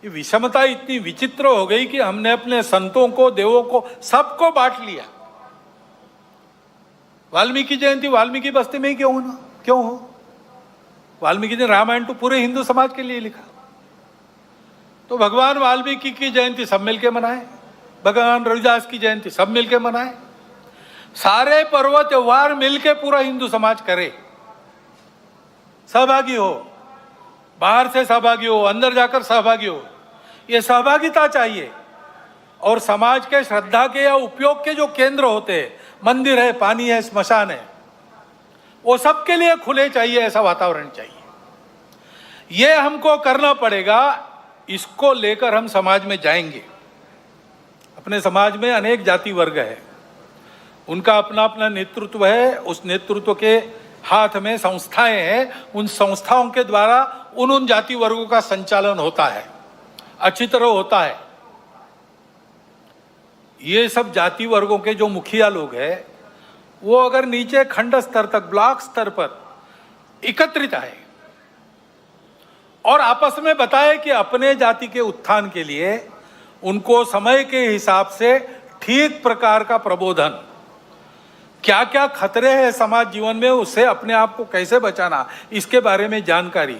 ये विषमता इतनी विचित्र हो गई कि हमने अपने संतों को, देवों को, सबको बांट लिया। वाल्मीकि जयंती वाल्मीकि बस्ती में ही क्यों हो? वाल्मीकि ने रामायण तो पूरे हिंदू समाज के लिए लिखा। तो भगवान वाल्मीकि की जयंती सब मिलके मनाए, भगवान रविदास की जयंती सब मिलके मनाए। सारे पर्व त्योहार मिलके पूरा हिंदू समाज करे, सहभागी हो, बाहर से सहभागी हो, अंदर जाकर सहभागी हो। ये सहभागिता चाहिए। और समाज के श्रद्धा के या उपयोग के जो केंद्र होते हैं, मंदिर है, पानी है, स्मशान है, वो सबके लिए खुले चाहिए, ऐसा वातावरण चाहिए। ये हमको करना पड़ेगा। इसको लेकर हम समाज में जाएंगे। अपने समाज में अनेक जाति वर्ग है, उनका अपना अपना नेतृत्व है। उस नेतृत्व के हाथ में संस्थाएं हैं, उन संस्थाओं के द्वारा उन जाति वर्गों का संचालन होता है, अच्छी तरह होता है। ये सब जाति वर्गों के जो मुखिया लोग हैं, वो अगर नीचे खंड स्तर तक, ब्लॉक स्तर पर एकत्रित आए और आपस में बताए कि अपने जाति के उत्थान के लिए उनको समय के हिसाब से ठीक प्रकार का प्रबोधन, क्या क्या खतरे हैं समाज जीवन में, उससे अपने आप को कैसे बचाना, इसके बारे में जानकारी,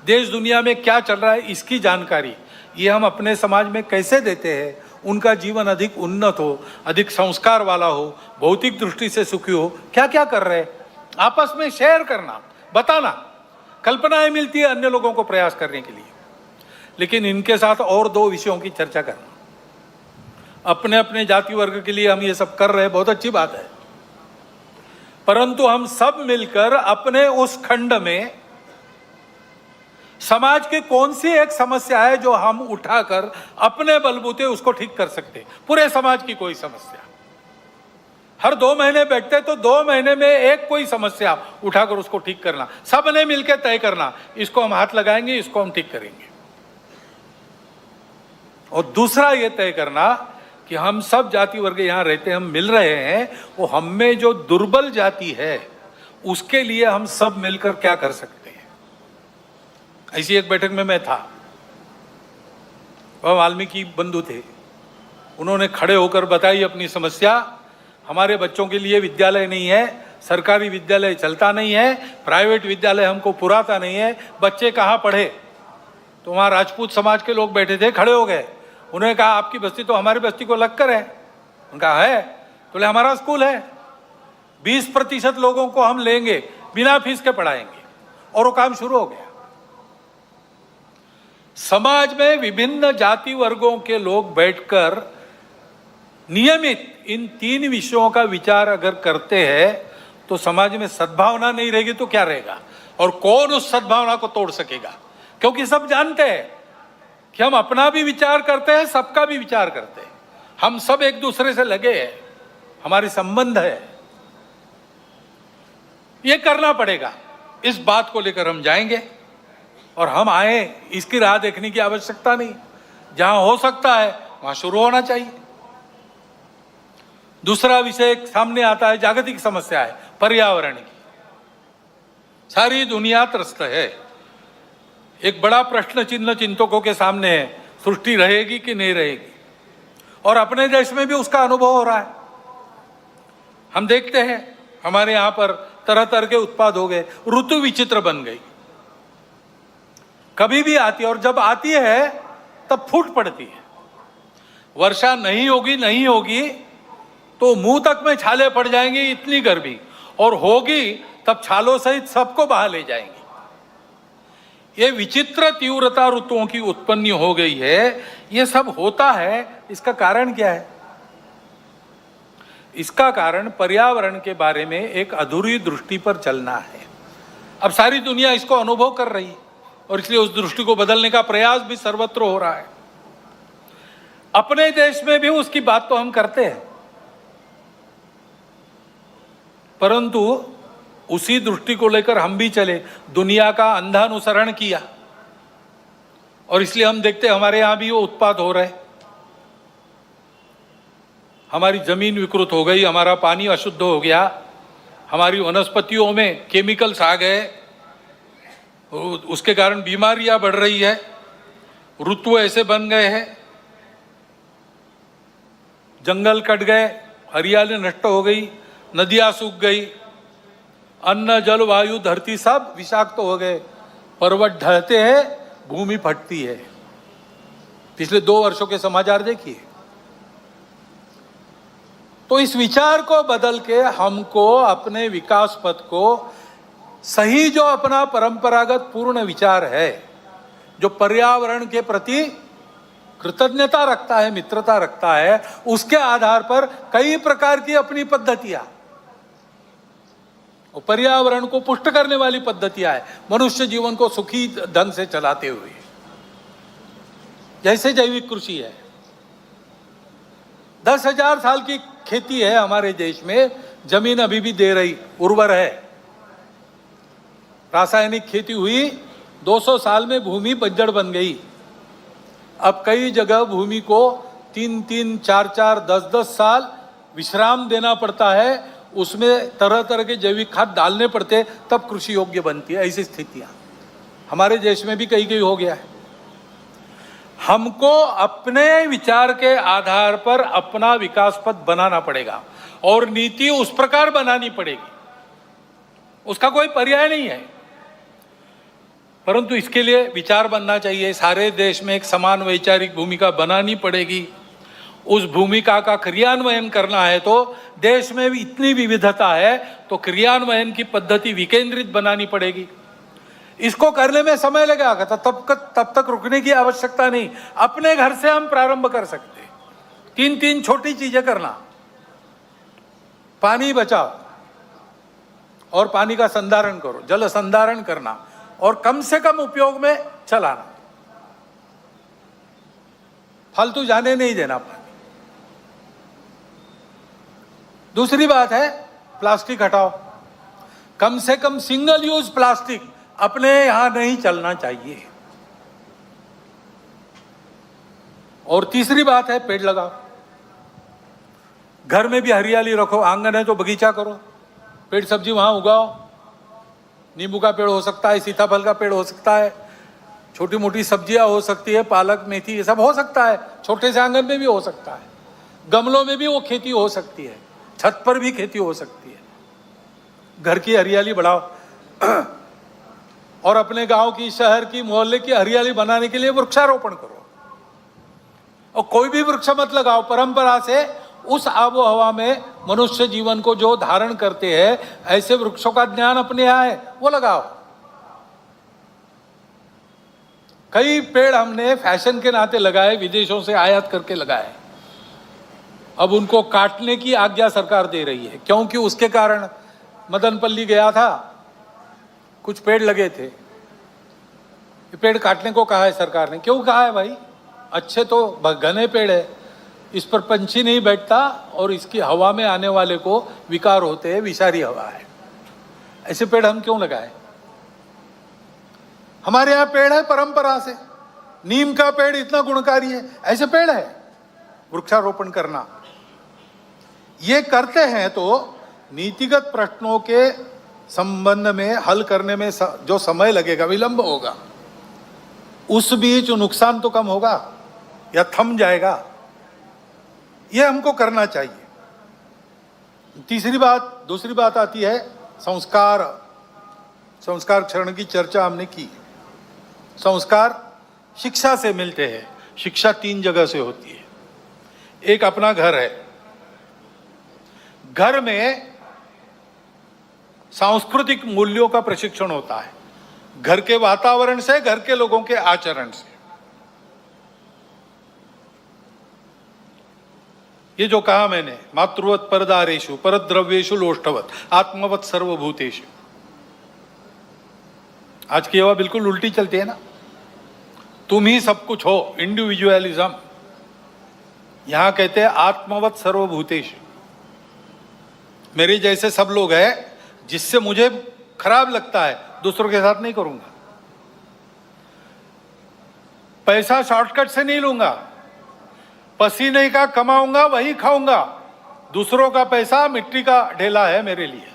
देश दुनिया में क्या चल रहा है इसकी जानकारी, ये हम अपने समाज में कैसे देते हैं, उनका जीवन अधिक उन्नत हो, अधिक संस्कार वाला हो, भौतिक दृष्टि से सुखी हो, क्या क्या कर रहे हैं आपस में शेयर करना, बताना, कल्पनाएं मिलती है अन्य लोगों को प्रयास करने के लिए। लेकिन इनके साथ और दो विषयों की चर्चा करना, अपने अपने जाति वर्ग के लिए हम ये सब कर रहे हैं, बहुत अच्छी बात है, परंतु हम सब मिलकर अपने उस खंड में समाज की कौन सी एक समस्या है जो हम उठाकर अपने बलबूते उसको ठीक कर सकते, पूरे समाज की कोई समस्या। हर 2 महीने बैठते तो 2 महीने में एक कोई समस्या उठाकर उसको ठीक करना, सबने मिलकर तय करना, इसको हम हाथ लगाएंगे, इसको हम ठीक करेंगे। और दूसरा ये तय करना कि हम सब जाति वर्ग यहाँ रहते हैं, हम मिल रहे हैं, वो हम में जो दुर्बल जाति है उसके लिए हम सब मिलकर क्या कर सकते हैं। ऐसी एक बैठक में मैं था, वह वाल्मीकि बंधु थे, उन्होंने खड़े होकर बताई अपनी समस्या, हमारे बच्चों के लिए विद्यालय नहीं है, सरकारी विद्यालय चलता नहीं है, प्राइवेट विद्यालय हमको पुराता नहीं है, बच्चे कहाँ पढ़े। तो वहाँ राजपूत समाज के लोग बैठे थे, खड़े हो गए, उन्होंने कहा आपकी बस्ती तो हमारी बस्ती को लगकर है। उनका है, तो हमारा स्कूल है, 20% लोगों को हम लेंगे, बिना फीस के पढ़ाएंगे, और वो काम शुरू हो गया। समाज में विभिन्न जाति वर्गों के लोग बैठकर नियमित इन 3 विषयों का विचार अगर करते हैं तो समाज में सद्भावना नहीं रहेगी तो क्या रहेगा, और कौन उस सद्भावना को तोड़ सकेगा। क्योंकि सब जानते हैं कि हम अपना भी विचार करते हैं, सबका भी विचार करते हैं, हम सब एक दूसरे से लगे हैं, हमारे संबंध है, ये करना पड़ेगा। इस बात को लेकर हम जाएंगे और हम आए, इसकी राह देखने की आवश्यकता नहीं, जहां हो सकता है वहां शुरू होना चाहिए। दूसरा विषय सामने आता है, जागतिक समस्या है, पर्यावरण की। सारी दुनिया त्रस्त है, एक बड़ा प्रश्न चिन्ह चिंतकों के सामने है, सृष्टि रहेगी कि नहीं रहेगी, और अपने देश में भी उसका अनुभव हो रहा है। हम देखते हैं हमारे यहाँ पर तरह तरह के उत्पाद हो गए, ऋतु विचित्र बन गई, कभी भी आती है, और जब आती है तब फूट पड़ती है। वर्षा नहीं होगी तो मुंह तक में छाले पड़ जाएंगे, इतनी गर्मी, और होगी तब छालों सहित सबको बहा ले जाएंगी। ये विचित्र तीव्रता ऋतुओं की उत्पत्ति हो गई है। ये सब होता है, इसका कारण क्या है? इसका कारण पर्यावरण के बारे में एक अधूरी दृष्टि पर चलना है। अब सारी दुनिया इसको अनुभव कर रही है और इसलिए उस दृष्टि को बदलने का प्रयास भी सर्वत्र हो रहा है। अपने देश में भी उसकी बात तो हम करते हैं, परंतु उसी दृष्टि को लेकर हम भी चले, दुनिया का अंधा अनुसरण किया, और इसलिए हम देखते हैं हमारे यहां भी वो उत्पाद हो रहे। हमारी जमीन विकृत हो गई, हमारा पानी अशुद्ध हो गया, हमारी वनस्पतियों में केमिकल्स आ गए, उसके कारण बीमारियां बढ़ रही है, ऋतु ऐसे बन गए हैं, जंगल कट गए, हरियाली नष्ट हो गई, नदियां सूख गई, अन्न जल वायु धरती सब विषाक्त हो गए, पर्वत ढलते हैं, भूमि फटती है। पिछले 2 वर्षों के समाचार देखिए। तो इस विचार को बदल के हमको अपने विकास पथ को सही, जो अपना परंपरागत पूर्ण विचार है, जो पर्यावरण के प्रति कृतज्ञता रखता है, मित्रता रखता है, उसके आधार पर कई प्रकार की अपनी पद्धतियां, पर्यावरण को पुष्ट करने वाली पद्धतियां है, मनुष्य जीवन को सुखी ढंग से चलाते हुए। जैसे जैविक कृषि है, 10,000 साल की खेती है हमारे देश में, जमीन अभी भी दे रही, उर्वर है, रासायनिक खेती हुई, 200 साल में भूमि बंजर बन गई। अब कई जगह भूमि को 3-3, 4-4, 10-10 साल विश्राम देना पड़ता है, उसमें तरह तरह के जैविक खाद डालने पड़ते, तब कृषि योग्य बनती है। ऐसी स्थितियां हमारे देश में भी कहीं कहीं हो गया है। हमको अपने विचार के आधार पर अपना विकास पथ बनाना पड़ेगा और नीति उस प्रकार बनानी पड़ेगी, उसका कोई पर्याय नहीं है। परंतु इसके लिए विचार बनना चाहिए, सारे देश में एक समान वैचारिक भूमिका बनानी पड़ेगी। उस भूमिका का क्रियान्वयन करना है तो देश में भी इतनी विविधता है, तो क्रियान्वयन की पद्धति विकेंद्रित बनानी पड़ेगी। इसको करने में समय लगेगा, तब तक रुकने की आवश्यकता नहीं। अपने घर से हम प्रारंभ कर सकते हैं। 3-3 छोटी चीजें करना, पानी बचाओ और पानी का संधारण करो, जल संधारण करना और कम से कम उपयोग में चलाना, फालतू जाने नहीं देना पानी। दूसरी बात है प्लास्टिक हटाओ, कम से कम सिंगल यूज प्लास्टिक अपने यहां नहीं चलना चाहिए। और तीसरी बात है पेड़ लगाओ, घर में भी हरियाली रखो, आंगन है तो बगीचा करो, पेड़ सब्जी वहां उगाओ। नींबू का पेड़ हो सकता है, सीताफल का पेड़ हो सकता है, छोटी मोटी सब्जियां हो सकती है, पालक मेथी ये सब हो सकता है, छोटे से आंगन में भी हो सकता है, गमलों में भी वो खेती हो सकती है, छत पर भी खेती हो सकती है। घर की हरियाली बढ़ाओ और अपने गांव की, शहर की, मोहल्ले की हरियाली बनाने के लिए वृक्षारोपण करो। और कोई भी वृक्ष मत लगाओ, परंपरा से उस आबो हवा में मनुष्य जीवन को जो धारण करते हैं, ऐसे वृक्षों का ज्ञान अपने यहाँ है, वो लगाओ। कई पेड़ हमने फैशन के नाते लगाए, विदेशों से आयात करके लगाए। अब उनको काटने की आज्ञा सरकार दे रही है, क्योंकि उसके कारण मदनपल्ली गया था, कुछ पेड़ लगे थे, ये पेड़ काटने को कहा है सरकार ने। क्यों कहा है भाई? अच्छे तो घने पेड़ है, इस पर पंछी नहीं बैठता और इसकी हवा में आने वाले को विकार होते हैं, विषारी हवा है, ऐसे पेड़ हम क्यों लगाए? हमारे यहाँ पेड़ है परंपरा से, नीम का पेड़ इतना गुणकारी है, ऐसे पेड़ है। वृक्षारोपण करना ये करते हैं तो नीतिगत प्रश्नों के संबंध में हल करने में जो समय लगेगा, विलंब होगा, उस बीच नुकसान तो कम होगा या थम जाएगा। ये हमको करना चाहिए। दूसरी बात आती है संस्कार क्षरण की चर्चा हमने की। संस्कार शिक्षा से मिलते हैं। शिक्षा 3 जगह से होती है। एक अपना घर है, घर में सांस्कृतिक मूल्यों का प्रशिक्षण होता है, घर के वातावरण से, घर के लोगों के आचरण से। ये जो कहा मैंने, मातृवत परदारेषु परद्रव्येषु लोष्टवत आत्मवत सर्वभूतेषु, आज की हवा बिल्कुल उल्टी चलती है ना। तुम ही सब कुछ हो, इंडिविजुअलिज्म। यहां कहते हैं आत्मवत सर्वभूतेषु, मेरे जैसे सब लोग हैं, जिससे मुझे खराब लगता है दूसरों के साथ नहीं करूंगा। पैसा शॉर्टकट से नहीं लूंगा, पसीने का कमाऊंगा वही खाऊंगा। दूसरों का पैसा मिट्टी का ढेला है मेरे लिए।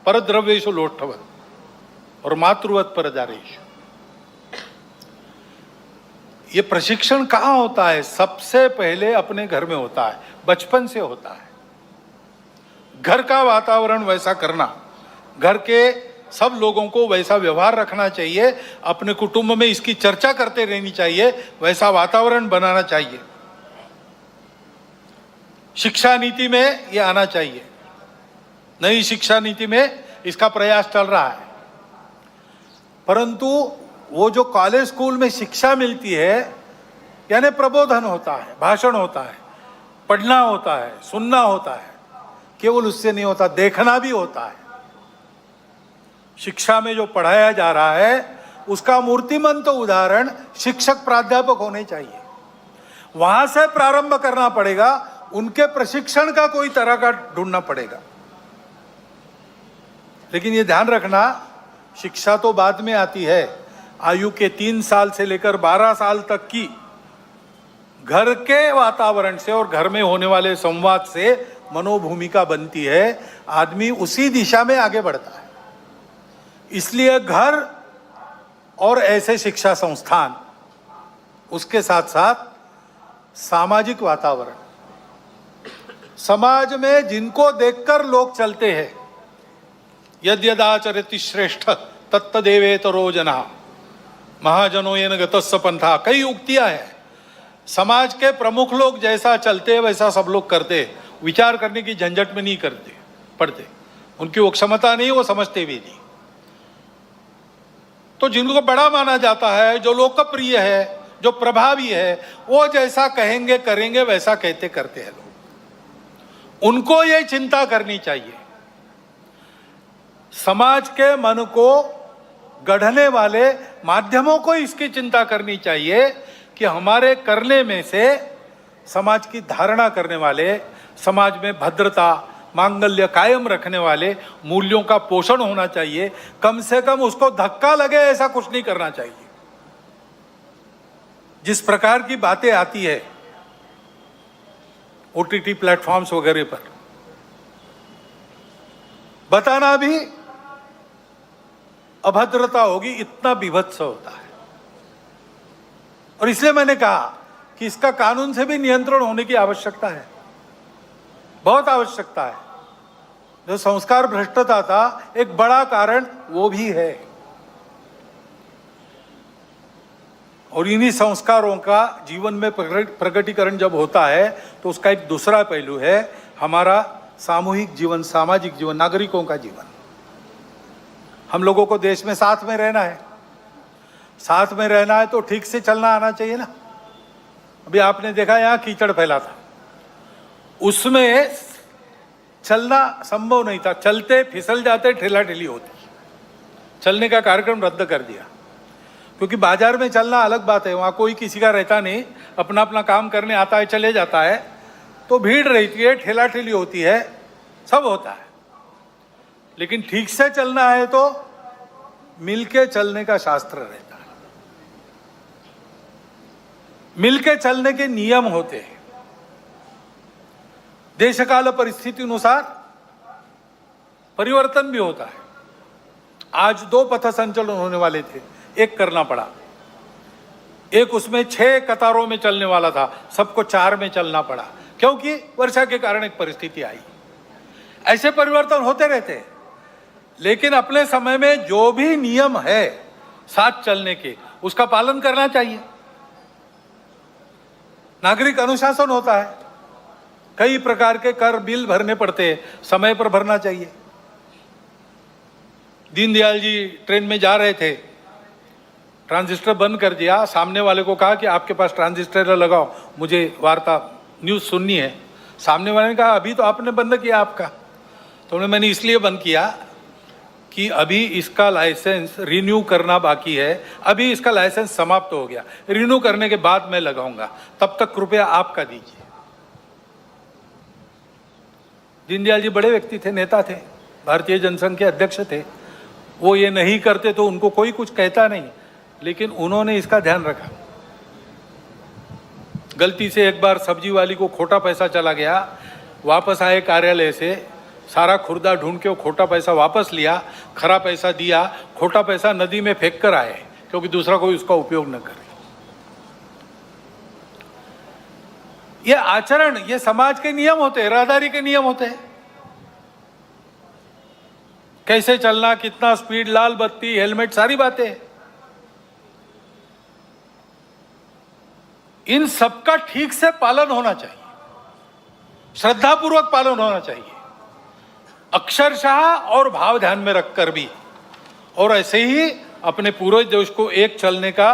परद्रव्येषु लोष्टवत और मातृवत परदारेषु। ये प्रशिक्षण कहाँ होता है? सबसे पहले अपने घर में होता है, बचपन से होता है। घर का वातावरण वैसा करना, घर के सब लोगों को वैसा व्यवहार रखना चाहिए, अपने कुटुंब में इसकी चर्चा करते रहनी चाहिए, वैसा वातावरण बनाना चाहिए। शिक्षा नीति में ये आना चाहिए। नई शिक्षा नीति में इसका प्रयास चल रहा है। परंतु वो जो कॉलेज स्कूल में शिक्षा मिलती है, यानी प्रबोधन होता है, भाषण होता है, पढ़ना होता है, सुनना होता है, केवल उससे नहीं होता, देखना भी होता है। शिक्षा में जो पढ़ाया जा रहा है उसका मूर्तिमंत उदाहरण शिक्षक प्राध्यापक होने चाहिए। वहां से प्रारंभ करना पड़ेगा, उनके प्रशिक्षण का कोई तरह का ढूंढना पड़ेगा। लेकिन ये ध्यान रखना, शिक्षा तो बाद में आती है। आयु के 3 साल से लेकर 12 साल तक की घर के वातावरण से और घर में होने वाले संवाद से मनोभूमिका बनती है। आदमी उसी दिशा में आगे बढ़ता है। इसलिए घर और ऐसे शिक्षा संस्थान, उसके साथ साथ सामाजिक वातावरण, समाज में जिनको देखकर लोग चलते हैं, यद्यदाचरति श्रेष्ठ तत्तदेवेतरो जना महाजनो येन गतस्स पंथा, कई उक्तियां हैं। समाज के प्रमुख लोग जैसा चलते वैसा सब लोग करते, विचार करने की झंझट में नहीं करते पड़ते, उनकी वो क्षमता नहीं, वो समझते भी नहीं। तो जिनको बड़ा माना जाता है, जो लोकप्रिय है, जो प्रभावी है, वो जैसा कहेंगे करेंगे, वैसा कहते करते हैं लोग। उनको ये चिंता करनी चाहिए, समाज के मन को गढ़ने वाले माध्यमों को इसकी चिंता करनी चाहिए कि हमारे करने में से समाज की धारणा करने वाले, समाज में भद्रता मांगल्य कायम रखने वाले मूल्यों का पोषण होना चाहिए। कम से कम उसको धक्का लगे ऐसा कुछ नहीं करना चाहिए। जिस प्रकार की बातें आती है OTT प्लेटफॉर्म्स वगैरह पर, बताना भी अभद्रता होगी, इतना बीभत्स होता है। और इसलिए मैंने कहा कि इसका कानून से भी नियंत्रण होने की आवश्यकता है, बहुत आवश्यकता है। जो संस्कार भ्रष्टता था, एक बड़ा कारण वो भी है। और इन्हीं संस्कारों का जीवन में प्रकटीकरण जब होता है तो उसका एक दूसरा पहलू है हमारा सामूहिक जीवन, सामाजिक जीवन, नागरिकों का जीवन। हम लोगों को देश में साथ में रहना है। साथ में रहना है तो ठीक से चलना आना चाहिए ना। अभी आपने देखा यहाँ कीचड़ फैला था, उसमें चलना संभव नहीं था, चलते फिसल जाते, ठेला ठेली होती। चलने का कार्यक्रम रद्द कर दिया, क्योंकि बाजार में चलना अलग बात है, वहाँ कोई किसी का रहता नहीं, अपना अपना काम करने आता है, चले जाता है, तो भीड़ रहती है, ठेला ठेली होती है, सब होता है। लेकिन ठीक से चलना है तो मिलके चलने का शास्त्र रहता है, मिलके चलने के नियम होते हैं। देशकाल परिस्थिति अनुसार परिवर्तन भी होता है। आज 2 पथ संचलन होने वाले थे, एक करना पड़ा। एक उसमें 6 कतारों में चलने वाला था, सबको 4 में चलना पड़ा, क्योंकि वर्षा के कारण एक परिस्थिति आई। ऐसे परिवर्तन होते रहते हैं। लेकिन अपने समय में जो भी नियम है साथ चलने के, उसका पालन करना चाहिए। नागरिक अनुशासन होता है, कई प्रकार के कर बिल भरने पड़ते हैं, समय पर भरना चाहिए। दीनदयाल जी ट्रेन में जा रहे थे, ट्रांजिस्टर बंद कर दिया, सामने वाले को कहा कि आपके पास ट्रांजिस्टर लगाओ, मुझे वार्ता न्यूज़ सुननी है। सामने वाले ने कहा अभी तो आपने बंद किया आपका। तो मैंने इसलिए बंद किया कि अभी इसका लाइसेंस रिन्यू करना बाकी है, अभी इसका लाइसेंस समाप्त हो गया, रिन्यू करने के बाद मैं लगाऊंगा, तब तक कृपया आपका दीजिए। दीनदयाल जी बड़े व्यक्ति थे, नेता थे, भारतीय जनसंघ के अध्यक्ष थे। वो ये नहीं करते तो उनको कोई कुछ कहता नहीं, लेकिन उन्होंने इसका ध्यान रखा। गलती से एक बार सब्जी वाली को खोटा पैसा चला गया, वापस आए कार्यालय से, सारा खुर्दा ढूंढ के वो खोटा पैसा वापस लिया, खरा पैसा दिया, खोटा पैसा नदी में फेंक कर आए, क्योंकि दूसरा कोई उसका उपयोग न करे। ये आचरण, ये समाज के नियम होते हैं, राहदारी के नियम होते हैं। कैसे चलना, कितना स्पीड, लाल बत्ती, हेलमेट, सारी बातें। इन सबका ठीक से पालन होना चाहिए, श्रद्धापूर्वक पालन होना चाहिए, अक्षरशः और भाव ध्यान में रखकर भी। और ऐसे ही अपने पूरे देश को एक चलने का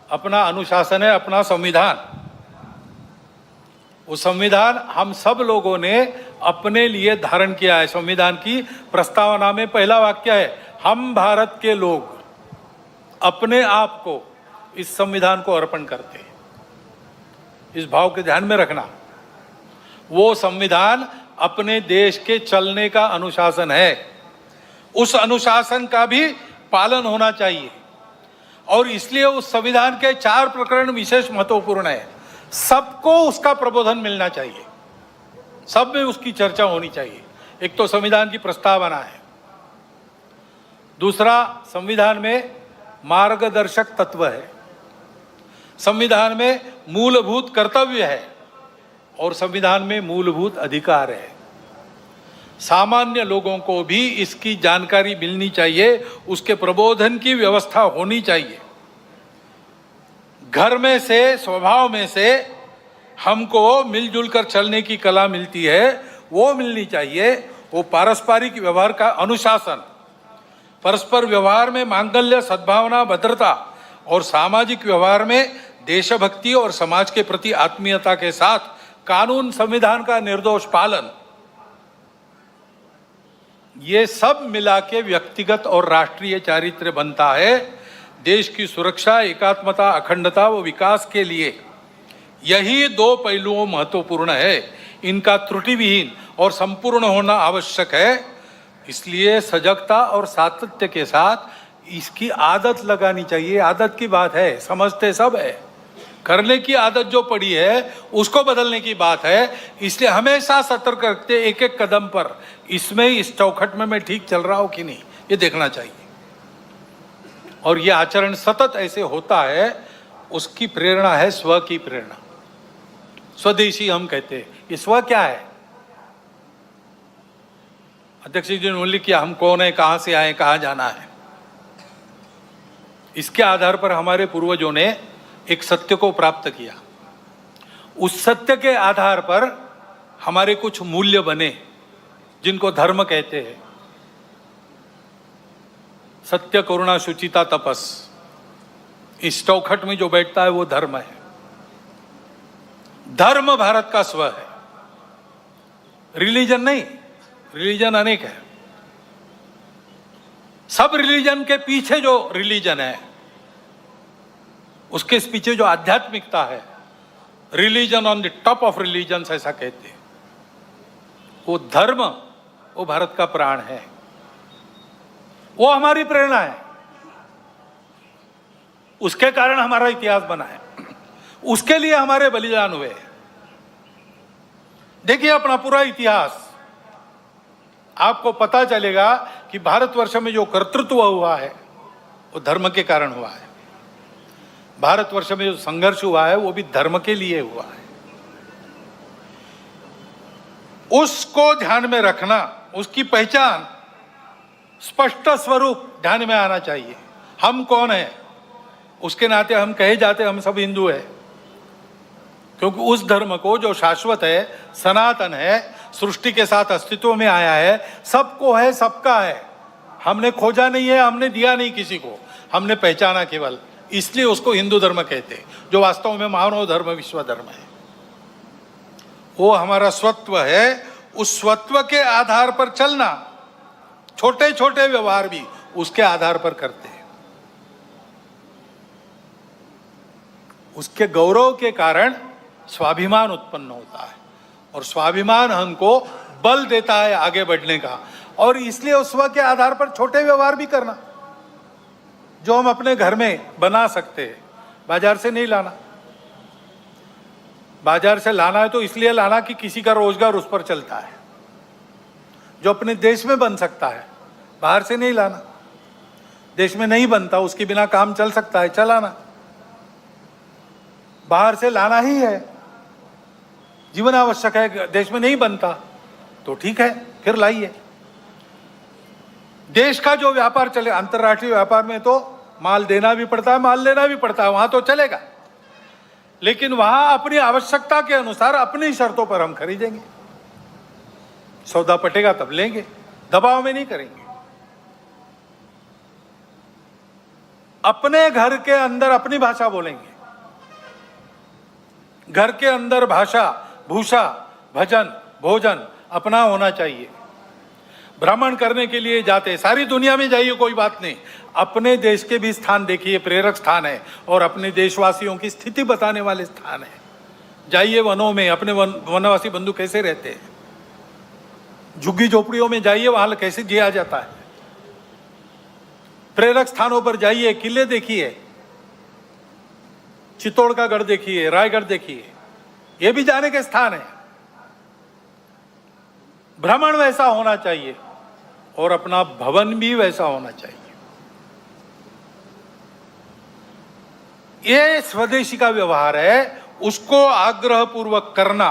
अपना अनुशासन है, अपना संविधान। वो संविधान हम सब लोगों ने अपने लिए धारण किया है। संविधान की प्रस्तावना में पहला वाक्य है, हम भारत के लोग अपने आप को इस संविधान को अर्पण करते हैं। इस भाव के ध्यान में रखना। वो संविधान अपने देश के चलने का अनुशासन है। उस अनुशासन का भी पालन होना चाहिए। और इसलिए उस संविधान के 4 प्रकरण विशेष महत्वपूर्ण है। सबको उसका प्रबोधन मिलना चाहिए, सब में उसकी चर्चा होनी चाहिए। एक तो संविधान की प्रस्तावना है, दूसरा संविधान में मार्गदर्शक तत्व है, संविधान में मूलभूत कर्तव्य है और संविधान में मूलभूत अधिकार है। सामान्य लोगों को भी इसकी जानकारी मिलनी चाहिए, उसके प्रबोधन की व्यवस्था होनी चाहिए। घर में से, स्वभाव में से हमको मिलजुल कर चलने की कला मिलती है, वो मिलनी चाहिए। वो पारस्परिक व्यवहार का अनुशासन, परस्पर व्यवहार में मांगल्य, सद्भावना, भद्रता और सामाजिक व्यवहार में देशभक्ति और समाज के प्रति आत्मीयता के साथ कानून संविधान का निर्दोष पालन, ये सब मिला के व्यक्तिगत और राष्ट्रीय चारित्र्य बनता है। देश की सुरक्षा, एकात्मता, अखंडता व विकास के लिए यही 2 पहलुओं महत्वपूर्ण है। इनका त्रुटि विहीन और संपूर्ण होना आवश्यक है। इसलिए सजगता और सातत्य के साथ इसकी आदत लगानी चाहिए। आदत की बात है, समझते सब है, करने की आदत जो पड़ी है उसको बदलने की बात है। इसलिए हमेशा सतर्क रखते एक एक कदम पर इसमें, इस चौखट में मैं ठीक चल रहा हूं कि नहीं, ये देखना चाहिए। और ये आचरण सतत ऐसे होता है, उसकी प्रेरणा है स्व की प्रेरणा। स्वदेशी हम कहते हैं। ये स्व क्या है? अध्यक्ष जी ने उल्लेख किया, हम कौन है, कहां से आए, कहां जाना है। इसके आधार पर हमारे पूर्वजों ने एक सत्य को प्राप्त किया। उस सत्य के आधार पर हमारे कुछ मूल्य बने, जिनको धर्म कहते हैं। सत्य, करुणा, शुचिता, तपस, इस चौखट में जो बैठता है वो धर्म है। धर्म भारत का स्व है, रिलीजन नहीं। रिलीजन अनेक है। सब रिलीजन के पीछे जो रिलीजन है, उसके पीछे जो आध्यात्मिकता है, religion on the top of religion ऐसा कहते हैं, वो धर्म, वो भारत का प्राण है, वो हमारी प्रेरणा है। उसके कारण हमारा इतिहास बना है, उसके लिए हमारे बलिदान हुए। देखिए अपना पूरा इतिहास, आपको पता चलेगा कि भारतवर्ष में जो कर्तृत्व हुआ है वो धर्म के कारण हुआ है। भारतवर्ष में जो संघर्ष हुआ है वो भी धर्म के लिए हुआ है। उसको ध्यान में रखना, उसकी पहचान, स्पष्ट स्वरूप ध्यान में आना चाहिए। हम कौन है, उसके नाते हम कहे जाते हम सब हिंदू है, क्योंकि उस धर्म को जो शाश्वत है, सनातन है, सृष्टि के साथ अस्तित्व में आया है, सबको है, सबका है। हमने खोजा नहीं है, हमने दिया नहीं किसी को, हमने पहचाना केवल। इसलिए उसको हिंदू धर्म कहते हैं, जो वास्तव में मानव धर्म, विश्व धर्म है। वो हमारा स्वत्व है। उस स्वत्व के आधार पर चलना, छोटे छोटे व्यवहार भी उसके आधार पर करते हैं। उसके गौरव के कारण स्वाभिमान उत्पन्न होता है, और स्वाभिमान हमको बल देता है आगे बढ़ने का। और इसलिए उस स्व के आधार पर छोटे व्यवहार भी करना, जो हम अपने घर में बना सकते हैं, बाजार से नहीं लाना। बाजार से लाना है तो इसलिए लाना कि किसी का रोजगार उस पर चलता है। जो अपने देश में बन सकता है, बाहर से नहीं लाना। देश में नहीं बनता, उसके बिना काम चल सकता है, चलाना। बाहर से लाना ही है, जीवन आवश्यक है, देश में नहीं बनता तो ठीक है, फिर लाइए। देश का जो व्यापार चले, अंतर्राष्ट्रीय व्यापार में तो माल देना भी पड़ता है, माल लेना भी पड़ता है, वहां तो चलेगा। लेकिन वहां अपनी आवश्यकता के अनुसार अपनी शर्तों पर हम खरीदेंगे। सौदा पटेगा तब लेंगे, दबाव में नहीं करेंगे। अपने घर के अंदर अपनी भाषा बोलेंगे। घर के अंदर भाषा, भूषा, भजन, भोजन अपना होना चाहिए। भ्रमण करने के लिए जाते, सारी दुनिया में जाइए, कोई बात नहीं, अपने देश के भी स्थान देखिए, प्रेरक स्थान है, और अपने देशवासियों की स्थिति बताने वाले स्थान है। जाइए वनों में, अपने वनवासी बंधु कैसे रहते हैं, झुग्गी झोपड़ियों में जाइए, वहां कैसे जिया जाता है, प्रेरक स्थानों पर जाइए, किले देखिए, चित्तौड़ का गढ़ देखिए, रायगढ़ देखिए, ये भी जाने के स्थान है। भ्रमण वैसा होना चाहिए और अपना भवन भी वैसा होना चाहिए। ये स्वदेशी का व्यवहार है, उसको आग्रह पूर्वक करना।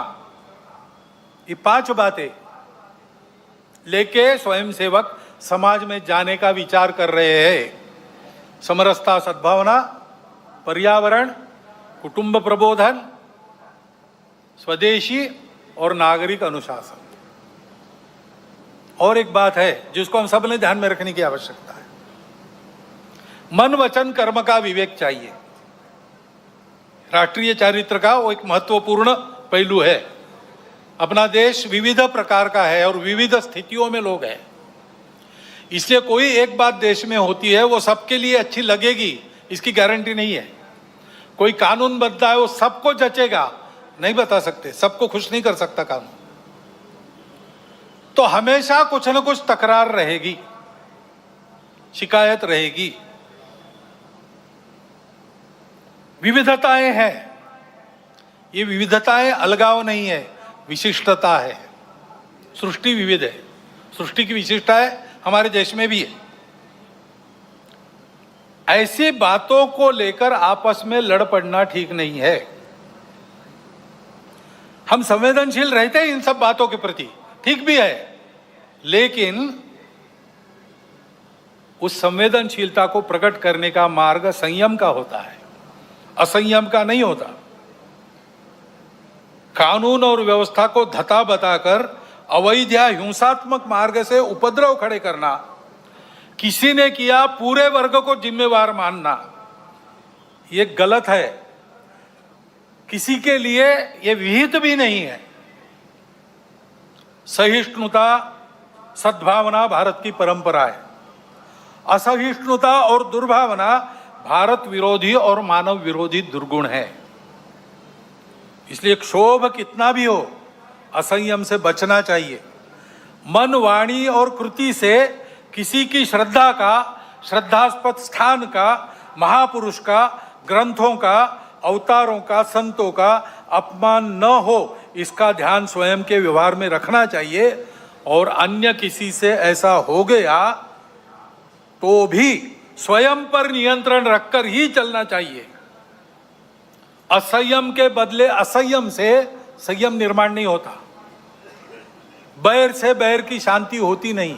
ये 5 बातें लेके स्वयंसेवक समाज में जाने का विचार कर रहे हैं। समरसता, सद्भावना, पर्यावरण, कुटुंब प्रबोधन, स्वदेशी और नागरिक अनुशासन। और एक बात है जिसको हम सब ने ध्यान में रखने की आवश्यकता है, मन वचन कर्म का विवेक चाहिए। राष्ट्रीय चारित्र का वो एक महत्वपूर्ण पहलू है। अपना देश विविध प्रकार का है और विविध स्थितियों में लोग हैं, इसलिए कोई एक बात देश में होती है वो सबके लिए अच्छी लगेगी इसकी गारंटी नहीं है। कोई कानून बनता है वो सबको जचेगा, नहीं बता सकते, सबको खुश नहीं कर सकता कानून। तो हमेशा कुछ न कुछ तकरार रहेगी, शिकायत रहेगी। विविधताएं हैं, ये विविधताएं अलगाव नहीं है, विशिष्टता है। सृष्टि विविध है, सृष्टि की विशिष्टता है, हमारे देश में भी है। ऐसी बातों को लेकर आपस में लड़ पड़ना ठीक नहीं है। हम संवेदनशील रहते हैं इन सब बातों के प्रति, ठीक भी है, लेकिन उस संवेदनशीलता को प्रकट करने का मार्ग संयम का होता है, असंयम का नहीं होता। कानून और व्यवस्था को धता बताकर अवैध या हिंसात्मक मार्ग से उपद्रव खड़े करना, किसी ने किया पूरे वर्ग को जिम्मेवार मानना, ये गलत है, किसी के लिए ये विहित भी नहीं है। सहिष्णुता, सद्भावना भारत की परंपरा है। असहिष्णुता और दुर्भावना भारत विरोधी और मानव विरोधी दुर्गुण है। इसलिए क्षोभ कितना भी हो, असंयम से बचना चाहिए। मन, वाणी और कृति से किसी की श्रद्धा का, श्रद्धास्पद स्थान का, महापुरुष का, ग्रंथों का, अवतारों का, संतों का अपमान न हो, इसका ध्यान स्वयं के व्यवहार में रखना चाहिए। और अन्य किसी से ऐसा हो गया तो भी स्वयं पर नियंत्रण रखकर ही चलना चाहिए। असंयम के बदले असंयम से संयम निर्माण नहीं होता, बैर से बैर की शांति होती नहीं।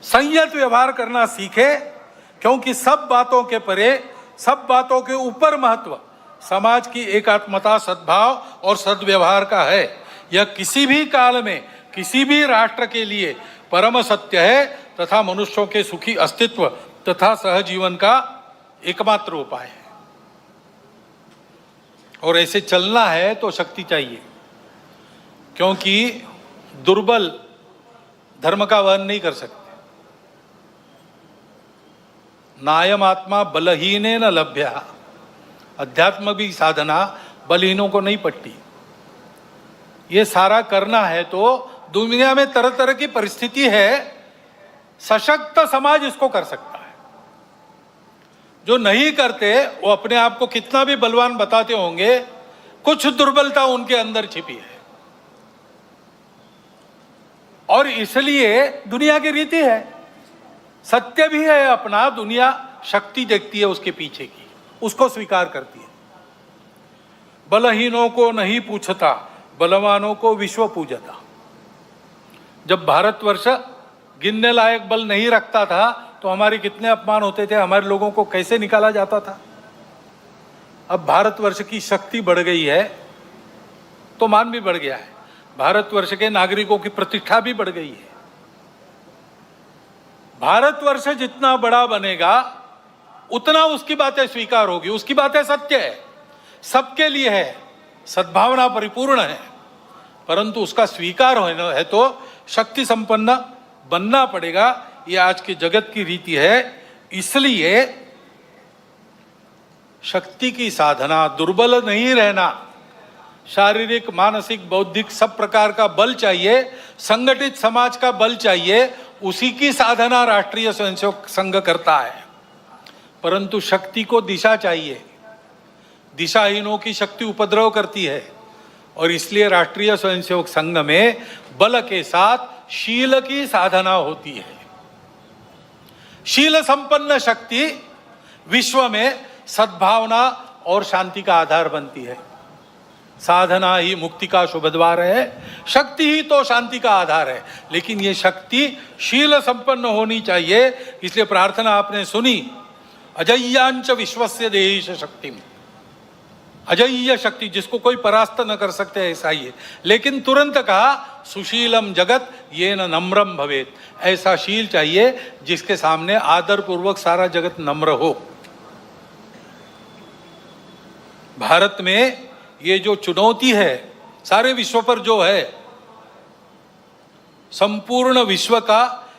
संयत व्यवहार करना सीखे, क्योंकि सब बातों के परे, सब बातों के ऊपर महत्व समाज की एकात्मता, सद्भाव और सद्व्यवहार का है। यह किसी भी काल में, किसी भी राष्ट्र के लिए परम सत्य है तथा मनुष्यों के सुखी अस्तित्व तथा सहजीवन का एकमात्र उपाय है। और ऐसे चलना है तो शक्ति चाहिए, क्योंकि दुर्बल धर्म का वहन नहीं कर सकते। नायम आत्मा बलहीने न लभ्या, अध्यात्म भी साधना बलहीनों को नहीं पटती। ये सारा करना है तो दुनिया में तरह तरह की परिस्थिति है, सशक्त समाज इसको कर सकता है। जो नहीं करते वो अपने आप को कितना भी बलवान बताते होंगे, कुछ दुर्बलता उनके अंदर छिपी है। और इसलिए दुनिया की रीति है, सत्य भी है अपना, दुनिया शक्ति देखती है उसके पीछे की, उसको स्वीकार करती है। बलहीनों को नहीं पूछता, बलवानों को विश्व पूजता। जब भारतवर्ष गिनने लायक बल नहीं रखता था तो हमारे कितने अपमान होते थे, हमारे लोगों को कैसे निकाला जाता था। अब भारतवर्ष की शक्ति बढ़ गई है तो मान भी बढ़ गया है, भारतवर्ष के नागरिकों की प्रतिष्ठा भी बढ़ गई है। भारतवर्ष जितना बड़ा बनेगा उतना उसकी बातें स्वीकार होगी, उसकी बातें सत्य है, सबके लिए है, सद्भावना परिपूर्ण है, परंतु उसका स्वीकार होना है तो शक्ति संपन्न बनना पड़ेगा। ये आज के जगत की रीति है। इसलिए शक्ति की साधना, दुर्बल नहीं रहना, शारीरिक, मानसिक, बौद्धिक सब प्रकार का बल चाहिए, संगठित समाज का बल चाहिए, उसी की साधना राष्ट्रीय स्वयंसेवक संघ करता है। परंतु शक्ति को दिशा चाहिए, दिशाहीनों की शक्ति उपद्रव करती है, और इसलिए राष्ट्रीय स्वयंसेवक संघ में बल के साथ शील की साधना होती है। शील संपन्न शक्ति विश्व में सद्भावना और शांति का आधार बनती है। साधना ही मुक्ति का शुभ द्वार है, शक्ति ही तो शांति का आधार है, लेकिन ये शक्ति शील संपन्न होनी चाहिए। इसलिए प्रार्थना आपने सुनी, अजय्यांच विश्वस्य देहीश शक्तिम, अजय्य शक्ति जिसको कोई परास्त न कर सकते, ऐसा ही है। लेकिन तुरंत कहा सुशीलम जगत ये न नम्रम भवेत, ऐसा शील चाहिए जिसके सामने आदर पूर्वक सारा जगत नम्र हो। भारत में ये जो चुनौती है सारे विश्व पर जो है, संपूर्ण विश्व का,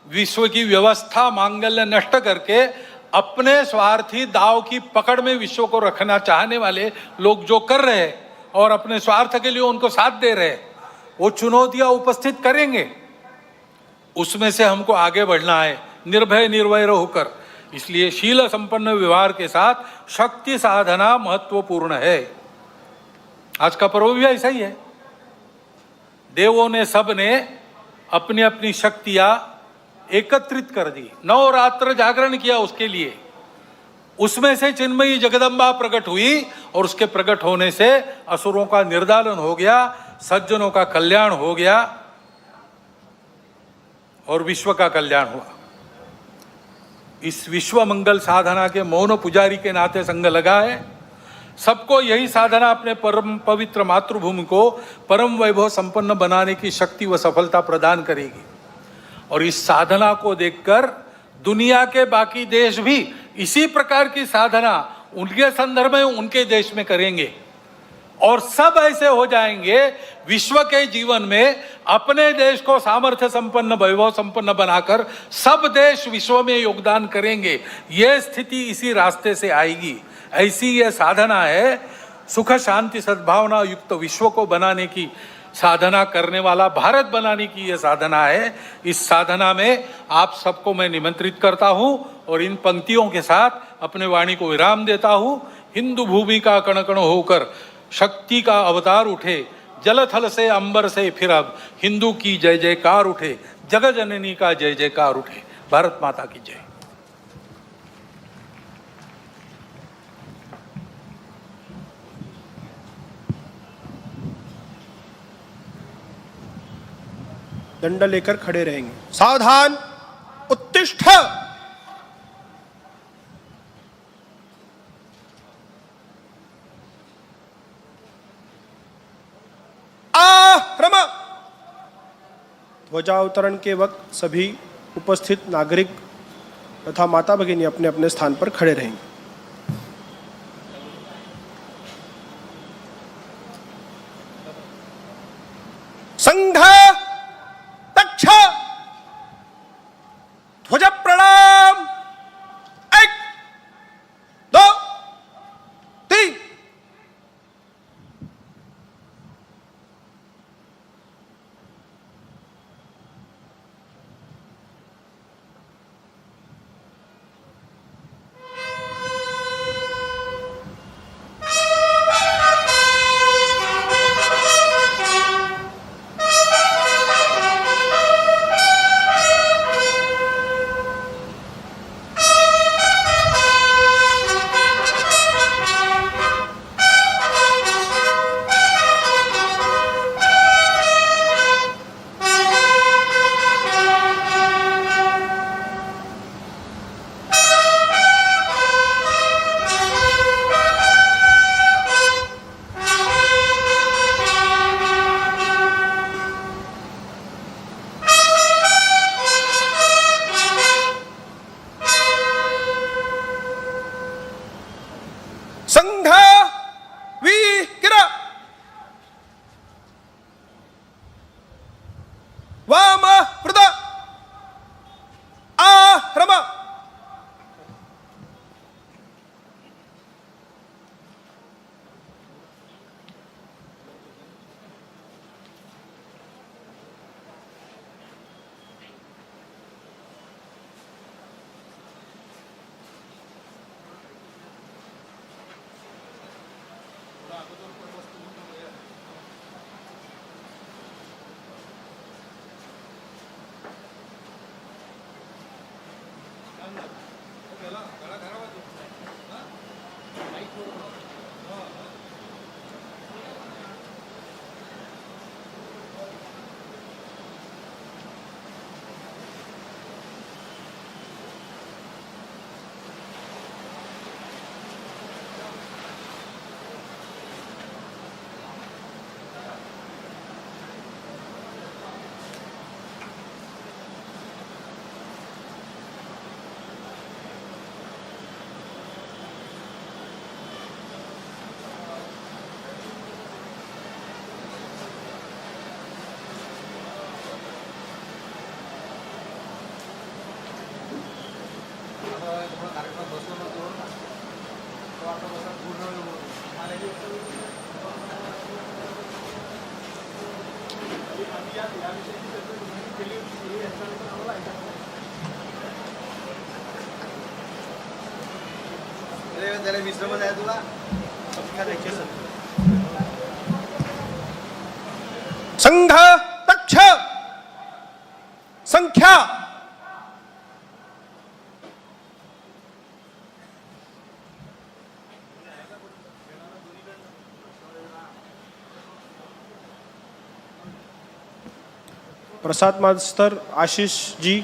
विश्व की व्यवस्था मांगल्य नष्ट करके अपने स्वार्थी दाव की पकड़ में विश्व को रखना चाहने वाले लोग जो कर रहे हैं और अपने स्वार्थ के लिए उनको साथ दे रहे हैं, वो चुनौतियां उपस्थित करेंगे। उसमें से हमको आगे बढ़ना है निर्भय निर्वैर होकर। इसलिए शील संपन्न व्यवहार के साथ शक्ति साधना महत्वपूर्ण है। आज का पर्व भी ऐसा ही है। देवों ने, सब ने अपनी अपनी शक्तियां एकत्रित कर दी, नवरात्र जागरण किया उसके लिए। उसमें से चिन्मयी जगदम्बा प्रकट हुई और उसके प्रकट होने से असुरों का निर्दालन हो गया, सज्जनों का कल्याण हो गया और विश्व का कल्याण हुआ। इस विश्व मंगल साधना के मौन पुजारी के नाते संघ लगा है। सबको यही साधना अपने परम पवित्र मातृभूमि को परम वैभव संपन्न बनाने की शक्ति व सफलता प्रदान करेगी। और इस साधना को देखकर दुनिया के बाकी देश भी इसी प्रकार की साधना उनके संदर्भ में उनके देश में करेंगे और सब ऐसे हो जाएंगे। विश्व के जीवन में अपने देश को सामर्थ्य संपन्न, वैभव संपन्न बनाकर सब देश विश्व में योगदान करेंगे। यह स्थिति इसी रास्ते से आएगी। ऐसी यह साधना है, सुख शांति सद्भावना युक्त विश्व को बनाने की साधना करने वाला, भारत बनाने की यह साधना है। इस साधना में आप सबको मैं निमंत्रित करता हूं और इन पंक्तियों के साथ अपने वाणी को विराम देता हूं। हिंदू भूमि का कण कण होकर शक्ति का अवतार उठे, जल थल से अंबर से फिर अब हिंदू की जय जयकार उठे, जगत जननी का जय जयकार उठे। भारत माता की जय। दंड लेकर खड़े रहेंगे। सावधान, उत्तिष्ठ। आक्रम। ध्वजावतरण के वक्त सभी उपस्थित नागरिक तथा माता भगिनी अपने अपने स्थान पर खड़े रहेंगे। संघ ध्वज प्रणाम। 1 2 3। त्याला विश्रमच आहे तुला संघ तक्ष संख्या प्रसाद मास्तर आशीष जी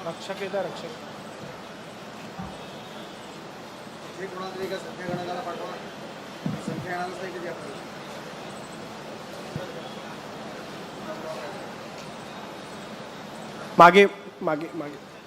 रक्षक येतात रक्षक हे कोणाला तरी एका संख्या गणकाला पाठवा संख्या येणारच नाही कधी आपल्याला मागे मागे मागे